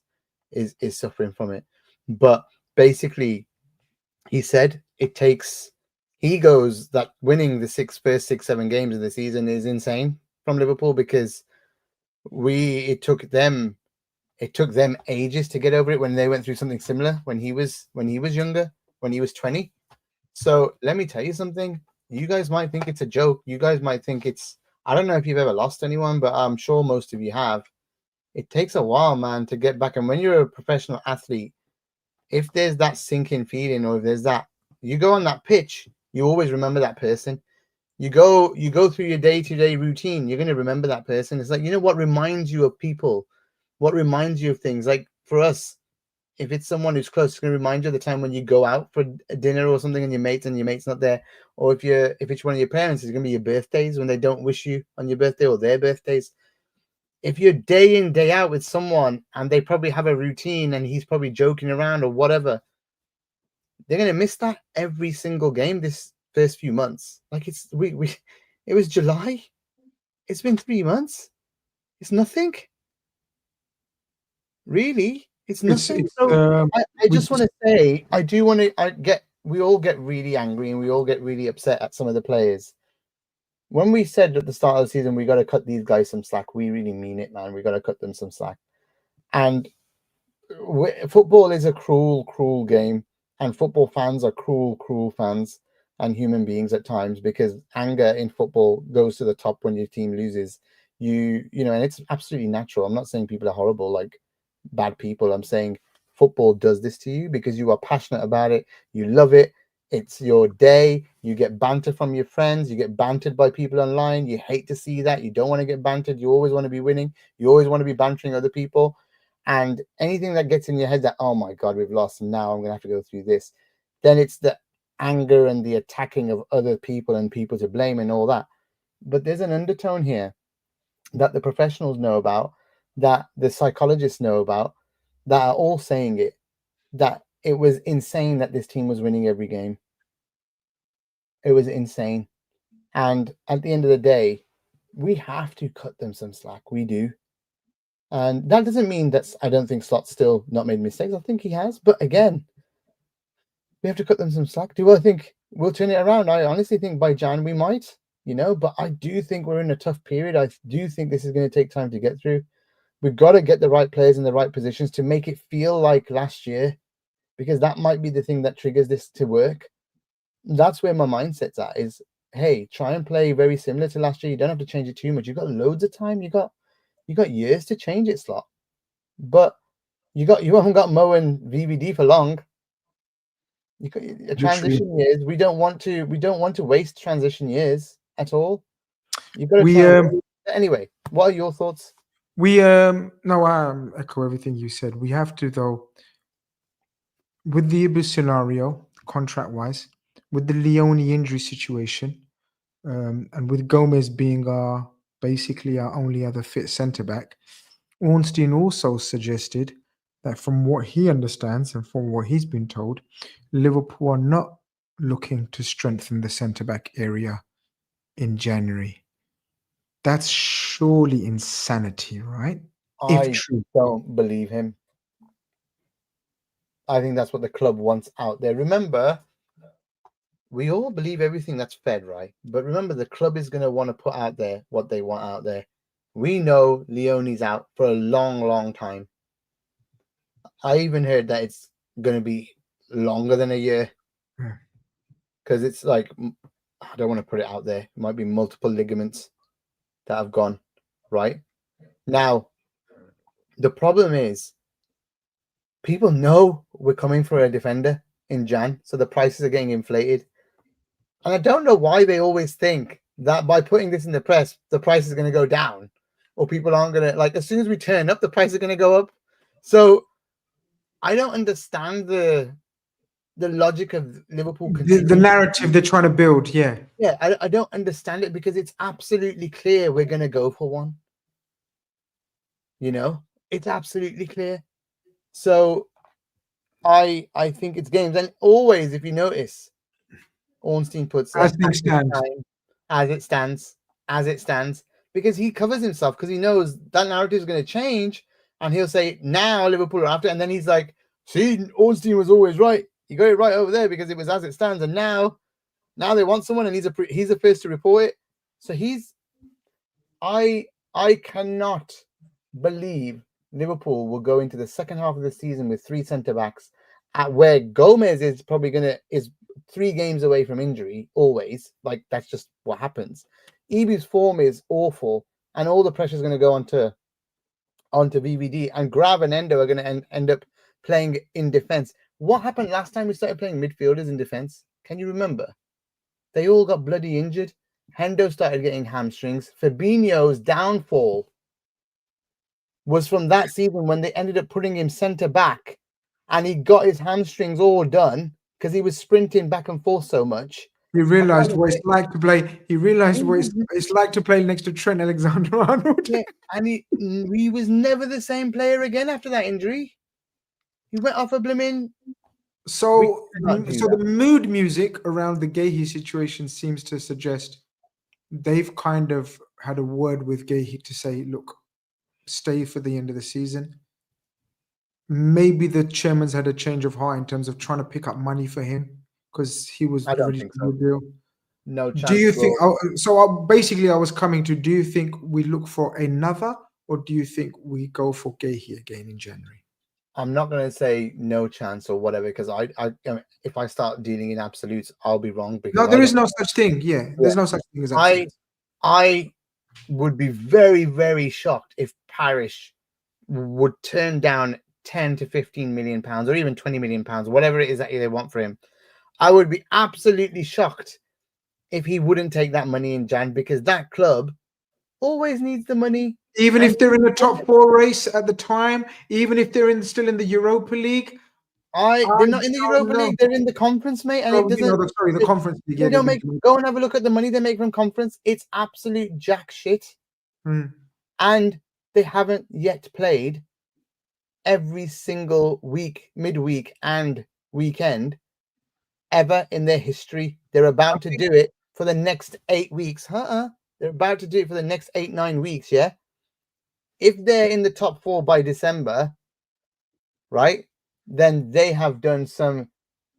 suffering from it. But basically, he said he goes that winning the first 6-7 games of the season is insane from Liverpool, because it took them ages to get over it when they went through something similar when he was younger, when he was 20. So let me tell you something. You guys might think it's a joke. You guys might think I don't know if you've ever lost anyone, but I'm sure most of you have. It takes a while, man, to get back. And when you're a professional athlete, if there's that sinking feeling, or if there's that, you go on that pitch, you always remember that person. You go through your day-to-day routine, you're going to remember that person. It's like, you know what reminds you of people? What reminds you of things? Like for us, if it's someone who's close, it's going to remind you of the time when you go out for a dinner or something and your mate's not there. Or if it's one of your parents, it's going to be your birthdays when they don't wish you on your birthday, or their birthdays. If you're day in, day out with someone and they probably have a routine and he's probably joking around or whatever, they're going to miss that every single game this first few months. Like it was July. It's been 3 months. It's nothing. Really, it's nothing. I just want to say, we all get really angry and we all get really upset at some of the players. When we said at the start of the season, we got to cut these guys some slack, we really mean it, man. We got to cut them some slack. And football is a cruel, cruel game, and football fans are cruel, cruel fans and human beings at times, because anger in football goes to the top when your team loses. You know, and it's absolutely natural. I'm not saying people are horrible, like bad people. I'm saying football does this to you because you are passionate about it. You love it. It's your day. You get banter from your friends. You get bantered by people online. You hate to see that. You don't want to get bantered. You always want to be winning. You always want to be bantering other people. And anything that gets in your head that, oh my God, we've lost and now I'm going to have to go through this, then it's the anger and the attacking of other people and people to blame and all that. But there's an undertone here that the professionals know about, that the psychologists know about, that are all saying it, that it was insane that this team was winning every game. It was insane. And at the end of the day, we have to cut them some slack. We do. And that doesn't mean that I don't think Slot's still not made mistakes. I think he has. But again, we have to cut them some slack. Do I think we'll turn it around? I honestly think by Jan we might, but I do think we're in a tough period. I do think this is going to take time to get through. We've got to get the right players in the right positions to make it feel like last year, because that might be the thing that triggers this to work. That's where my mindset's at is, hey, try and play very similar to last year. You don't have to change it too much. You've got loads of time. You got years to change it, Slot. But you haven't got Mo and VVD for long. You got transition years. We don't want to waste transition years at all. You've got to anyway. What are your thoughts? No, I echo everything you said. We have to, though, with the Ibis scenario, contract wise, with the Leone injury situation, and with Gomez being basically our only other fit centre back, Ornstein also suggested that from what he understands and from what he's been told, Liverpool are not looking to strengthen the centre back area in January. That's surely insanity, right? I don't believe him. I think that's what the club wants out there. Remember, we all believe everything that's fed, right? But remember, the club is going to want to put out there what they want out there. We know Leone's out for a long, long time. I even heard that it's going to be longer than a year, because it's like, I don't want to put it out there. It might be multiple ligaments that have gone, right? Now, the problem is people know we're coming for a defender in Jan, so the prices are getting inflated. And I don't know why they always think that by putting this in the press, the price is going to go down, or people aren't going to, like, as soon as we turn up, the price is going to go up. So I don't understand the logic of Liverpool. The narrative they're trying to build, yeah. Yeah, I don't understand it, because it's absolutely clear we're going to go for one. It's absolutely clear. So I think it's games. And always, if you notice, Ornstein puts as it stands, because he covers himself, because he knows that narrative is going to change, and he'll say, now Liverpool are after, and then he's like, see, Ornstein was always right. You got it right over there, because it was as it stands, and now they want someone, and he's the first to report it. So I cannot believe Liverpool will go into the second half of the season with 3 centre backs, at where Gomez is probably is 3 games away from injury always. Like, that's just what happens. Ebi's form is awful, and all the pressure is going to go onto VVD, and Grav and Endo are going to end up playing in defense. What happened last time we started playing midfielders in defense? Can you remember? They all got bloody injured. Hendo started getting hamstrings. Fabinho's downfall was from that season, when they ended up putting him centre back, and he got his hamstrings all done because he was sprinting back and forth so much. He realized what it's like to play. He realized what it's like to play next to Trent Alexander-Arnold. Yeah, and he was never the same player again after that injury. He went off a blooming. So the mood music around the Gahey situation seems to suggest they've kind of had a word with Gahey to say, look, stay for the end of the season. Maybe the chairman's had a change of heart in terms of trying to pick up money for him, because he was ready to do a deal. No chance. Do you think? Basically, I was coming to. Do you think we look for another, or do you think we go for Gahey again in January? I'm not going to say no chance or whatever, because I if I start dealing in absolutes, I'll be wrong. Because no, there is no such thing. Yeah, there's no such thing as absolutes. I would be very, very shocked if Parish would turn down 10 to 15 million pounds, or even 20 million pounds, whatever it is that they want for him. I would be absolutely shocked if he wouldn't take that money in Jan, because that club always needs the money. Even if they're in the top 4 race at the time, even if they're still in the Europa League. They're not in the Europa League, they're in the conference, mate. And the conference league. They don't go and have a look at the money they make from conference. It's absolute jack shit. And they haven't yet played every single week, midweek and weekend ever in their history. They're about to do it for the next 8 weeks. They're about to do it for the next 8-9 weeks, yeah? if they're in the top 4 by December, right, then they have done some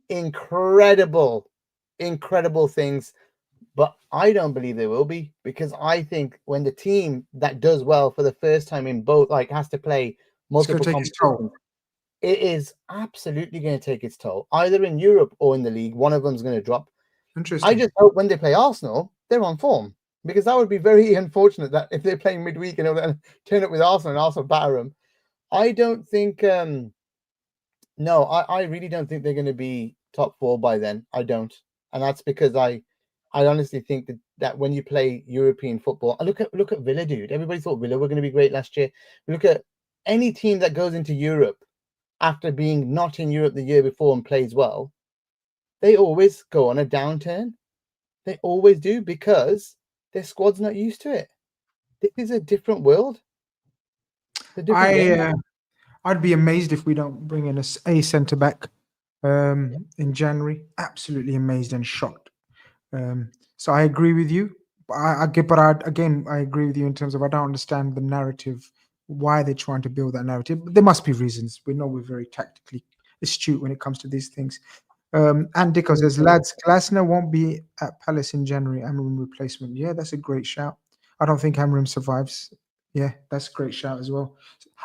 incredible things. But I don't believe they will be, because I think when the team that does well for the first time in both, like, has to play It's going multiple to take its toll. competitions, it is absolutely going to take its toll. Either in Europe or in the league, one of them is going to drop. I Interesting. just hope when they play Arsenal, they're on form, because that would be very unfortunate that if they're playing midweek and they'll turn up with Arsenal and Arsenal batter them. I don't think. No, I really don't think they're going to be top 4 by then. I don't, and that's because I honestly think that when you play European football, look at Villa, dude. Everybody thought Villa were going to be great last year. Look at any team that goes into Europe after being not in Europe the year before and plays well. They always go on a downturn. They always do, because their squad's not used to it. This is a different world. It's a different game. I'd be amazed if we don't bring in a centre back in January. Absolutely amazed and shocked. So I agree with you. I agree with you in terms of I don't understand the narrative, why they're trying to build that narrative. There must be reasons. We know we're very tactically astute when it comes to these things. And Dicko says, lads, Glasner won't be at Palace in January. Amram replacement. Yeah, that's a great shout. I don't think Amram survives. Yeah, that's a great shout as well.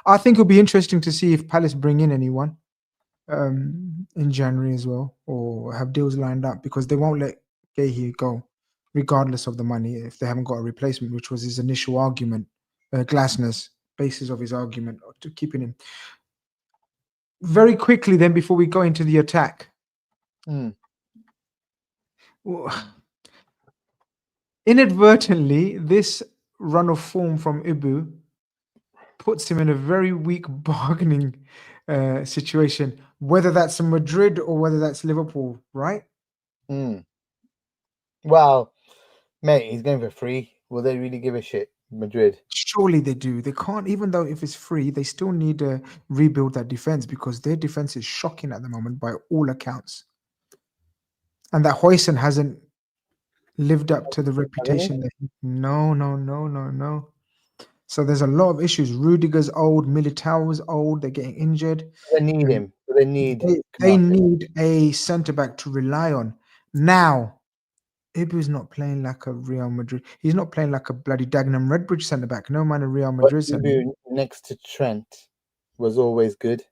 I think it'll be interesting to see if Palace bring in anyone in January as well, or have deals lined up, because they won't let Gahey go, regardless of the money, if they haven't got a replacement, which was his initial argument, Glasner's basis of his argument to keeping him. Very quickly, then, before we go into the attack, inadvertently, this run of form from Ibu puts him in a very weak bargaining situation, whether that's Madrid or whether that's Liverpool, right? Well, mate, he's going for free. Will they really give a shit? Madrid. Surely they do. They can't, even though if it's free, they still need to rebuild that defense, because their defense is shocking at the moment by all accounts. And that Hoyson hasn't lived up to the reputation. No. So there's a lot of issues. Rudiger's old, Militao's old, they're getting injured. They need him. They need they need a centre back to rely on. Now, Ibu's not playing like a Real Madrid. He's not playing like a bloody Dagenham Redbridge centre back. No man, a Real Madrid centre back. Ibu next to Trent was always good,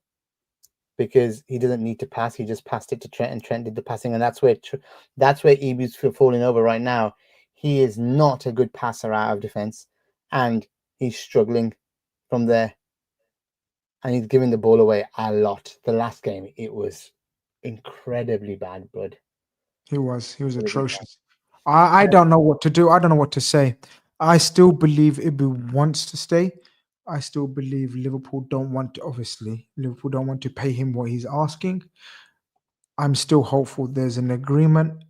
because he doesn't need to pass. He just passed it to Trent, and Trent did the passing, and that's where Ibu's falling over right now. He is not a good passer out of defence, and he's struggling from there. And he's giving the ball away a lot. The last game, it was incredibly bad, bud. He was atrocious. I don't know what to do. I don't know what to say. I still believe Ibu wants to stay. I still believe Liverpool don't want to, Liverpool don't want to pay him what he's asking. I'm still hopeful there's an agreement,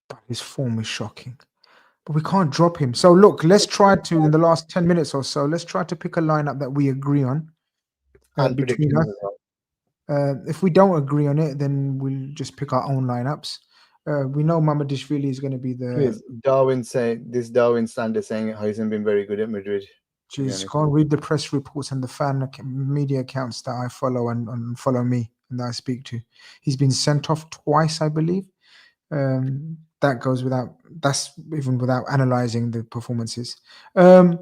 but his form is shocking. But we can't drop him. So look, let's try to, in the last 10 minutes or so, let's try to pick a lineup that we agree on between us. If we don't agree on it, then we'll just pick our own lineups. We know Mamadishvili is going to be the... Darwin stand is saying he hasn't been very good at Madrid. Jeez, can't read the press reports and the fan media accounts that I follow and follow me and that I speak to. He's been sent off twice, I believe. That goes without... That's even without analysing the performances. Right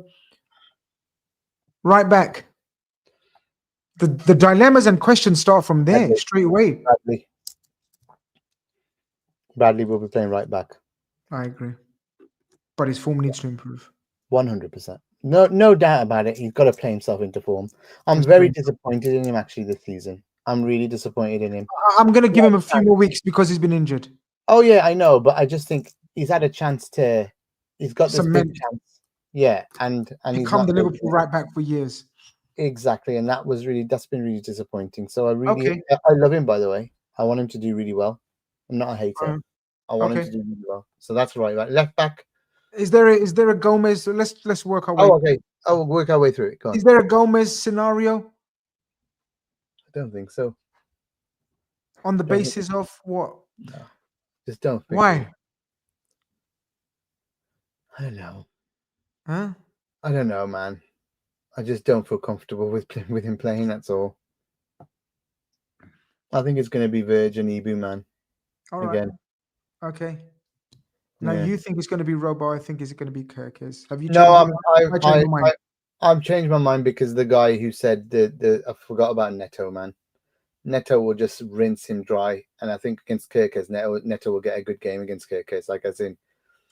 back. The dilemmas and questions start from there straight away. Bradley will be playing right back. I agree, but his form needs to improve. 100%. No doubt about it. He's got to play himself into form. I'm very disappointed in him actually this season. I'm really disappointed in him. I'm going to give him a few more weeks because he's been injured. Oh yeah, I know, but I just think he's had a chance to. He's got this big chance. Yeah, and become the Liverpool right back for years. Exactly, and that's been really disappointing. So I love him, by the way. I want him to do really well. I'm not a hater. I want him to do really well. So that's right. Left back. Is there a Gomez? Let's work our way. Oh, okay. We'll work our way through it. Go on. Is there a Gomez scenario? I don't think so. On the basis of what? No, just don't. Why? I don't know. Huh? I don't know, man. I just don't feel comfortable with him playing. That's all. I think it's going to be Virgin Ibu, man. All right. Again. Okay. Now Yeah. you think it's going to be Robo. I think it's going to be Kirkes. Have you No, changed your mind? I changed my mind. I've changed my mind because the guy who said I forgot about Neto, man. Neto will just rinse him dry, and I think against Kirkes, Neto will get a good game against Kirkes. Like as in,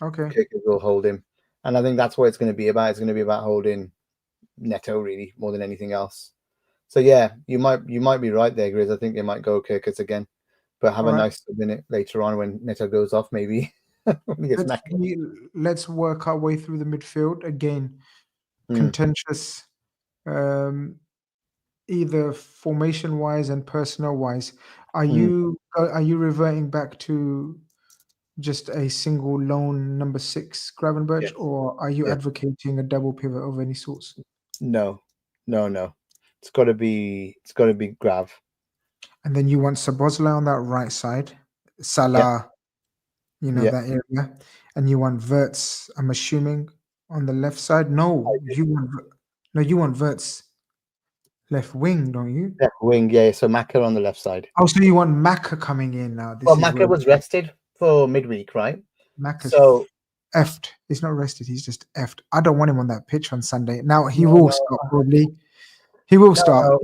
Okay. Kirkes will hold him, and I think that's what it's going to be about. It's going to be about holding Neto really more than anything else. So yeah, you might be right there, Grizz. I think they might go Kirkes again, but have All a right. nice minute later on when Neto goes off, maybe. When he gets Let's work our way through the midfield again. Mm. Contentious, either formation wise and personnel wise. Are you reverting back to just a single lone number 6 Gravenberch, Yes. or are you Yes. advocating a double pivot of any sorts? No. It's got to be Grav. And then you want Sabozla on that right side, Salah, Yeah. that area, and you want Verts, I'm assuming, on the left side. No, you want Verts left wing, don't you? Left wing, yeah. So Maka on the left side. Oh, so you want Maka coming in now? This Well, is Maka where was rested for midweek, right? Maka's So effed. He's not rested. He's just effed. I don't want him on that pitch on Sunday. Now he No, will no, start probably. He will start.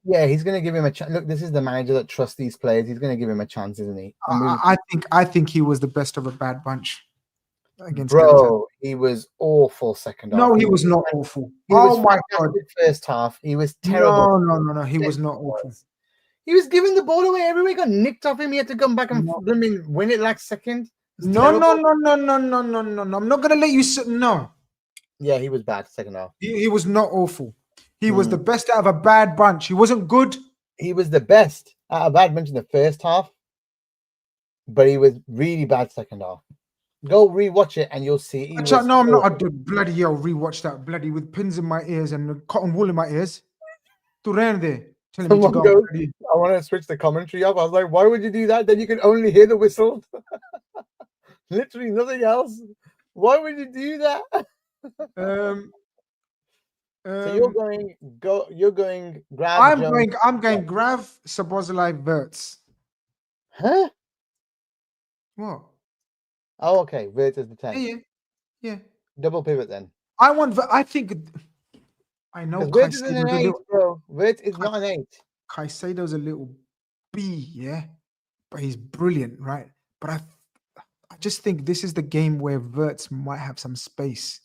yeah, he's going to give him a chance. Look, this is the manager that trusts these players. He's going to give him a chance, isn't he? I think he was the best of a bad bunch against Bro, Galatasaray. he was awful second half. No, he was not awful. He was my god! first half. He was terrible. No. He was not awful. He was giving the ball away. Everybody got nicked off him. He had to come back and win it last second. No. I'm not gonna let you sit. No. Yeah, he was bad second half. He was not awful. He was the best out of a bad bunch. He wasn't good. He was the best out of a bad bunch in the first half, but he was really bad second half. Go rewatch it and you'll see. No, I'm not. I did bloody hell rewatch that bloody with pins in my ears and cotton wool in my ears. Telling me to go. I want to switch the commentary up. I was like, why would you do that? Then you can only hear the whistle. Literally nothing else. Why would you do that? So you're going Grav. I'm going Grav, Sabozlai, Verts. Huh? What? Oh, okay. Verts is the 10. Yeah. Double pivot then. I think I know Verts is an 8, bro. Verts is not an 8. Caicedo's a little B, yeah, but he's brilliant, right? But I just think this is the game where Verts might have some space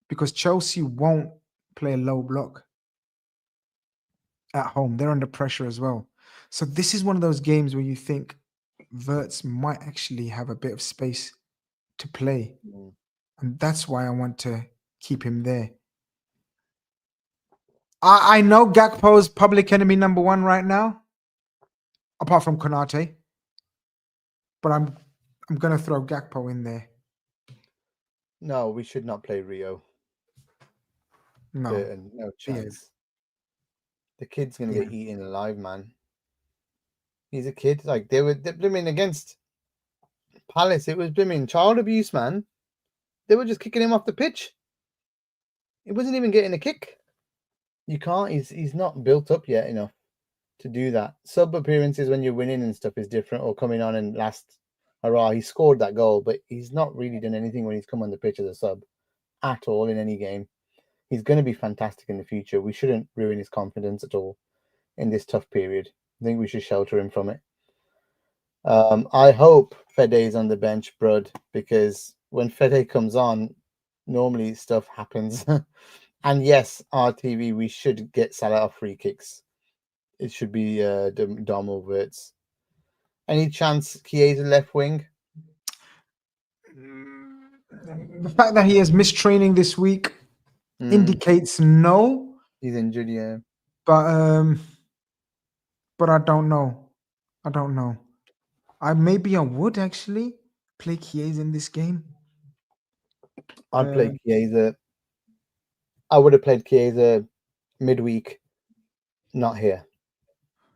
because Chelsea won't play a low block at home. They're under pressure as well. So this is one of those games where you think Verts might actually have a bit of space to play. And that's why I want to keep him there. I know Gakpo's public enemy number 1 right now, apart from Konate. But I'm going to throw Gakpo in there. No, we should not play Rio. No. No chance. The kid's going to get eaten alive, man. He's a kid. Like, they were blooming against Palace. It was blooming child abuse, man. They were just kicking him off the pitch. He wasn't even getting a kick. You can't. He's not built up yet enough to do that. Sub appearances when you're winning and stuff is different, or coming on and last hurrah. He scored that goal, but he's not really done anything when he's come on the pitch as a sub at all in any game. He's going to be fantastic in the future. We shouldn't ruin his confidence at all in this tough period. I think we should shelter him from it. I hope Fede is on the bench, Brud, because when Fede comes on, normally stuff happens. And yes, RTV, we should get Salah off free kicks. It should be Dom or Verts. Any chance Chiesa left wing? The fact that he has missed training this week indicates no. He's injured, yeah. But I don't know. I would actually play Chiesa in this game. I'd play Chiesa. I would have played Chiesa midweek, not here.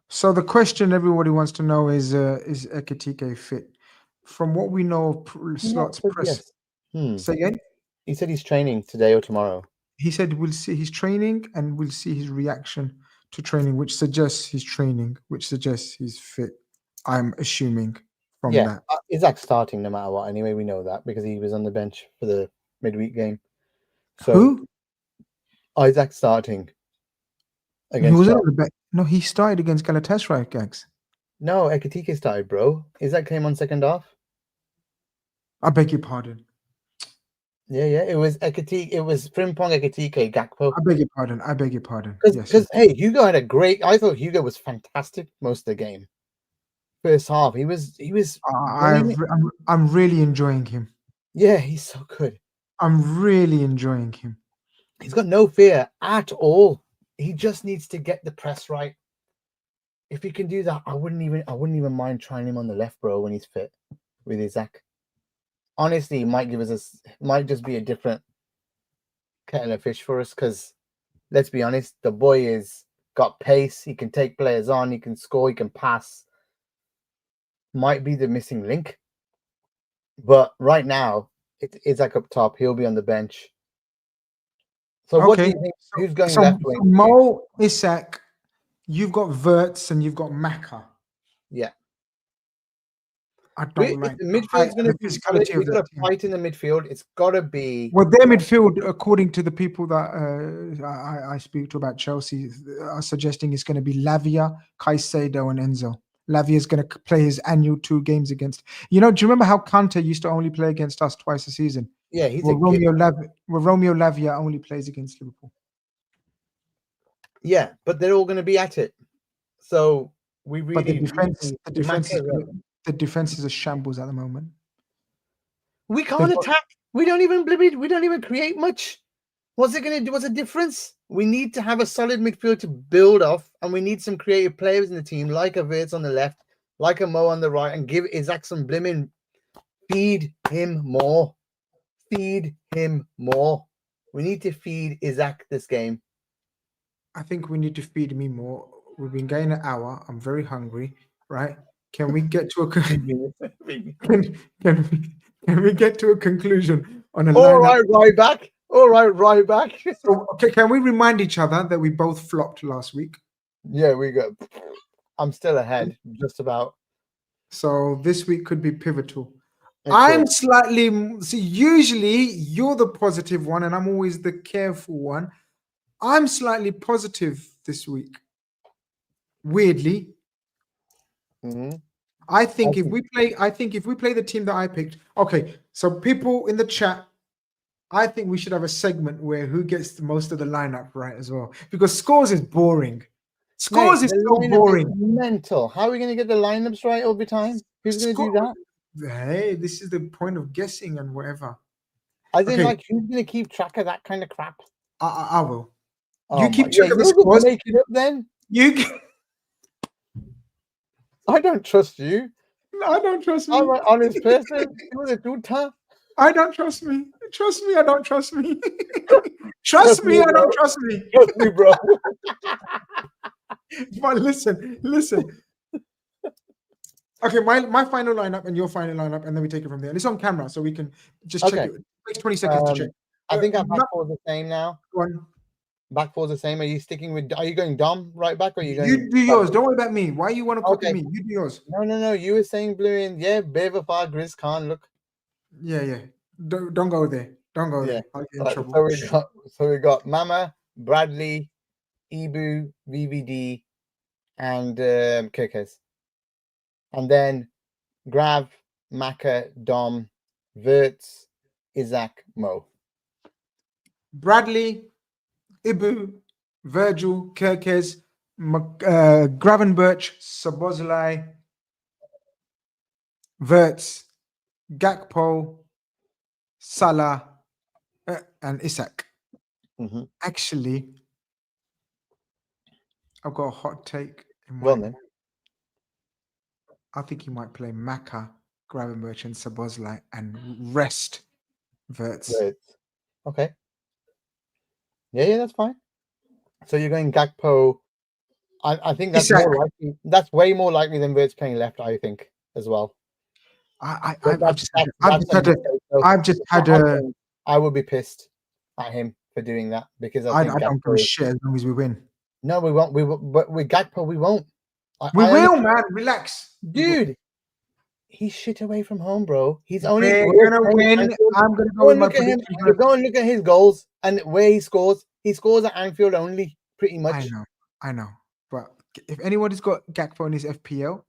So the question everybody wants to know is Ekitike fit? From what we know of Slot's press. Yes. Say again? He said he's training today or tomorrow. He said we'll see his training and we'll see his reaction to training, which suggests he's training, which suggests he's fit. I'm assuming from Yeah, that. Isaac's starting no matter what. Anyway, we know that because he was on the bench for the midweek game. So Who? Isaac's starting He against wasn't Chelsea. on the bench. No, he started against Galatasaray, Gags. No, Ekatike started, bro. Isaac came on second half. I beg your pardon. Yeah. It was Ekatike. It was Frimpong, Ekatike, Gakpo. I beg your pardon. I beg your pardon. Because Yes. hey, Hugo had a great. I thought Hugo was fantastic most of the game. First half, he was. I'm really enjoying him. Yeah, he's so good. I'm really enjoying him. He's got no fear at all. He just needs to get the press right. If he can do that, I wouldn't even mind trying him on the left, bro, when he's fit with Isaac. Honestly, it might might just be a different kettle of fish for us. Because let's be honest, the boy is got pace. He can take players on. He can score. He can pass. Might be the missing link. But right now, Isaac up top. He'll be on the bench. So what do you think? Who's going left wing? So Mo, Isaac, you've got Verts and you've got Maka. Yeah. I don't like the midfield's going to be physicality we've got to fight in the midfield. It's got to be. Well, their midfield, according to the people that I speak to about Chelsea, are suggesting it's going to be Lavia, Caicedo, and Enzo. Lavia is going to play his annual 2 games against. Do you remember how Konate used to only play against us twice a season? Yeah, he's Romeo Lavia only plays against Liverpool. Yeah, but they're all going to be at it. So we really. But the defense is a shambles at the moment. We can't attack. We don't even create much. What's it going to do? What's the difference? We need to have a solid midfield to build off, and we need some creative players in the team, like a Verts on the left, like a Mo on the right, and give Isaac some blimmin'. Feed him more. Feed him more. We need to feed Isaac this game. I think we need to feed me more. We've been going an hour. I'm very hungry, right? Can we get to a can we get to a conclusion on a lineup? All right back. So, okay, can we remind each other that we both flopped last week? Yeah, we got. I'm still ahead, just about. So this week could be pivotal. I'm slightly usually you're the positive one, and I'm always the careful one. I'm slightly positive this week. Weirdly. Mm-hmm. I think if we play the team that I picked, okay. So people in the chat, I think we should have a segment where who gets the most of the lineup right as well, because scores is boring. Scores is so boring. Mental. How are we going to get the lineups right all the time? Who's going to do that? Hey, this is the point of guessing and whatever. I think like who's going to keep track of that kind of crap? I will. Oh you keep track of the scores. Make it up then. I don't trust you. No, I don't trust me. I'm an honest person. I don't trust me. Trust me, I don't trust me. Trust me, I don't trust me. Trust me, bro. But listen. Okay, my final lineup and your final lineup, and then we take it from there. And it's on camera, so we can just check it. It takes 20 seconds to check. I think our back four is the same now. Go on. Back four is the same. Are you sticking with? Are you going Dom right back, or are you going? You do yours. Don't worry about me. Why you want to copy me? You do yours. No. You were saying blue in. Yeah, bit of a Grizz Khan look. Yeah. Don't go there. Don't go there. I'll get in trouble. So we got Mama, Bradley, Ibu, VVD, and Kirkes. And then Grav, Maka, Dom, Verts, Isaac, Mo. Bradley, Ibu, Virgil, Kirkes, Gravenberch, Szoboszlai, Verts, Gakpo, Salah, and Isaac. Mm-hmm. Actually, I've got a hot take. Then. I think he might play Maka, Gravenberch, and Szoboszlai and rest Verts. Okay. Yeah, that's fine. So you're going Gakpo. I think that's Isaac. more likely. That's way more likely than Verts playing left, I think, as well. I would be pissed at him for doing that because I think don't give a Gakpo. shit as long as we win. No, we won't. But with Gakpo, we won't. We I will, man. Relax. dude. He's shit away from home, bro. He's only We're gonna win. I'm gonna go Go with and my look at him. prediction. Go and look at his goals and where he scores. He scores at Anfield only, pretty much. I know. But if anybody's got Gakpo in his FPL,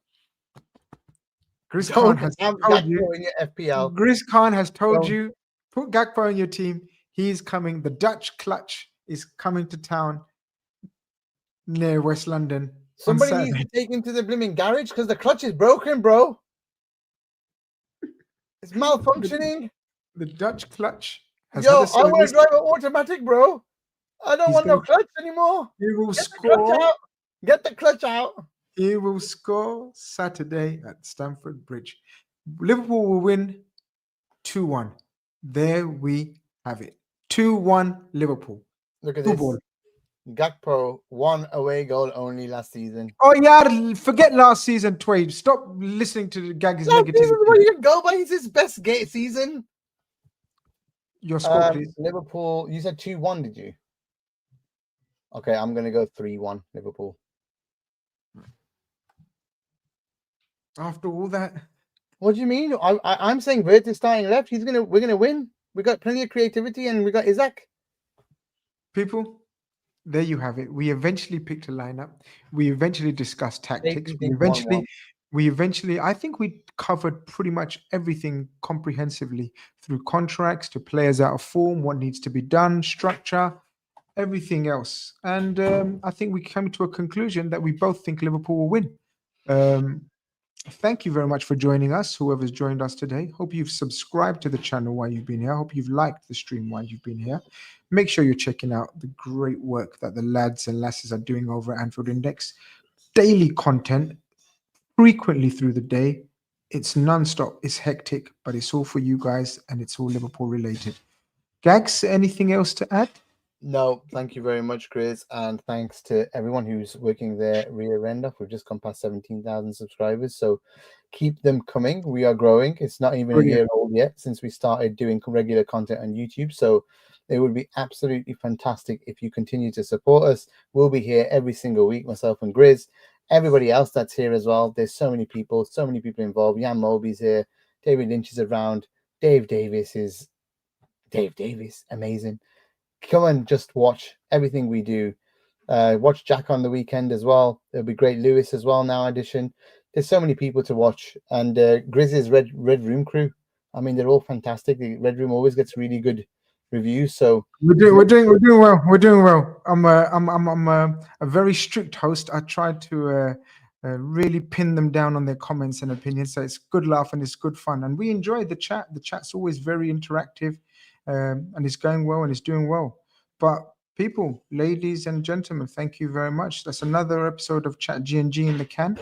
Grizz Khan has have told Gakpo you. in your FPL. Grizz Khan has told Don't. you, put Gakpo in your team. He's coming. The Dutch clutch is coming to town near West London. Somebody needs to take him to the blooming garage because the clutch is broken, bro. It's malfunctioning. The Dutch clutch has Yo, had a I want to service. drive an automatic, bro. I don't want no clutch anymore. He will Get the score. clutch out. Get the clutch out. He will score Saturday at Stamford Bridge. Liverpool will win 2-1. There we have it. 2-1 Liverpool. Look at Football. this. Gakpo, 1 away goal only last season. Oh yeah, forget last season, Twade. Stop listening to the Gags' Last season, negativity. what you can go by? It's his best season. Your score, please. Liverpool, you said 2-1, did you? Okay, I'm gonna go 3-1 Liverpool. After all that, what do you mean? I'm saying Vert is starting left. We're gonna win. We got plenty of creativity, and we got Isaac. People, there you have it. We eventually picked a lineup. We eventually discussed tactics. We eventually, I think we covered pretty much everything comprehensively through contracts to players out of form, what needs to be done, structure, everything else. And I think we came to a conclusion that we both think Liverpool will win. Thank you very much for joining us, whoever's joined us today. Hope you've subscribed to the channel while you've been here. Hope you've liked the stream while you've been here. Make sure you're checking out the great work that the lads and lasses are doing over at Anfield Index. Daily content, frequently through the day. It's non-stop, it's hectic, but it's all for you guys and it's all Liverpool related. Gags, anything else to add? No, thank you very much, Grizz, and thanks to everyone who's working their rear end off. We've just gone past 17,000 subscribers, so keep them coming. We are growing. It's not even a year old yet since we started doing regular content on YouTube, so it would be absolutely fantastic if you continue to support us. We'll be here every single week, myself and Grizz. Everybody else that's here as well. There's so many people involved. Jan Mulby's here. David Lynch is around. Dave Davis, amazing. Come and just watch everything we do. Watch Jack on the weekend as well. There'll be great Lewis as well now addition. There's so many people to watch, and Grizz's Red Room crew. I mean, they're all fantastic. The Red Room always gets really good reviews. So we're doing well. We're doing well. I'm a very strict host. I try to really pin them down on their comments and opinions. So it's good laugh and it's good fun, and we enjoy the chat. The chat's always very interactive. And it's going well and it's doing well. But people, ladies and gentlemen, thank you very much. That's another episode of Chat G&G in the can.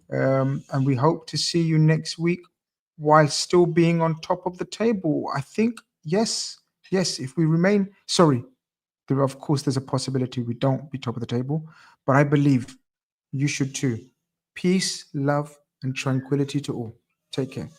And we hope to see you next week while still being on top of the table. I think, yes, if we remain, of course, there's a possibility we don't be top of the table, but I believe you should too. Peace, love, and tranquility to all. Take care.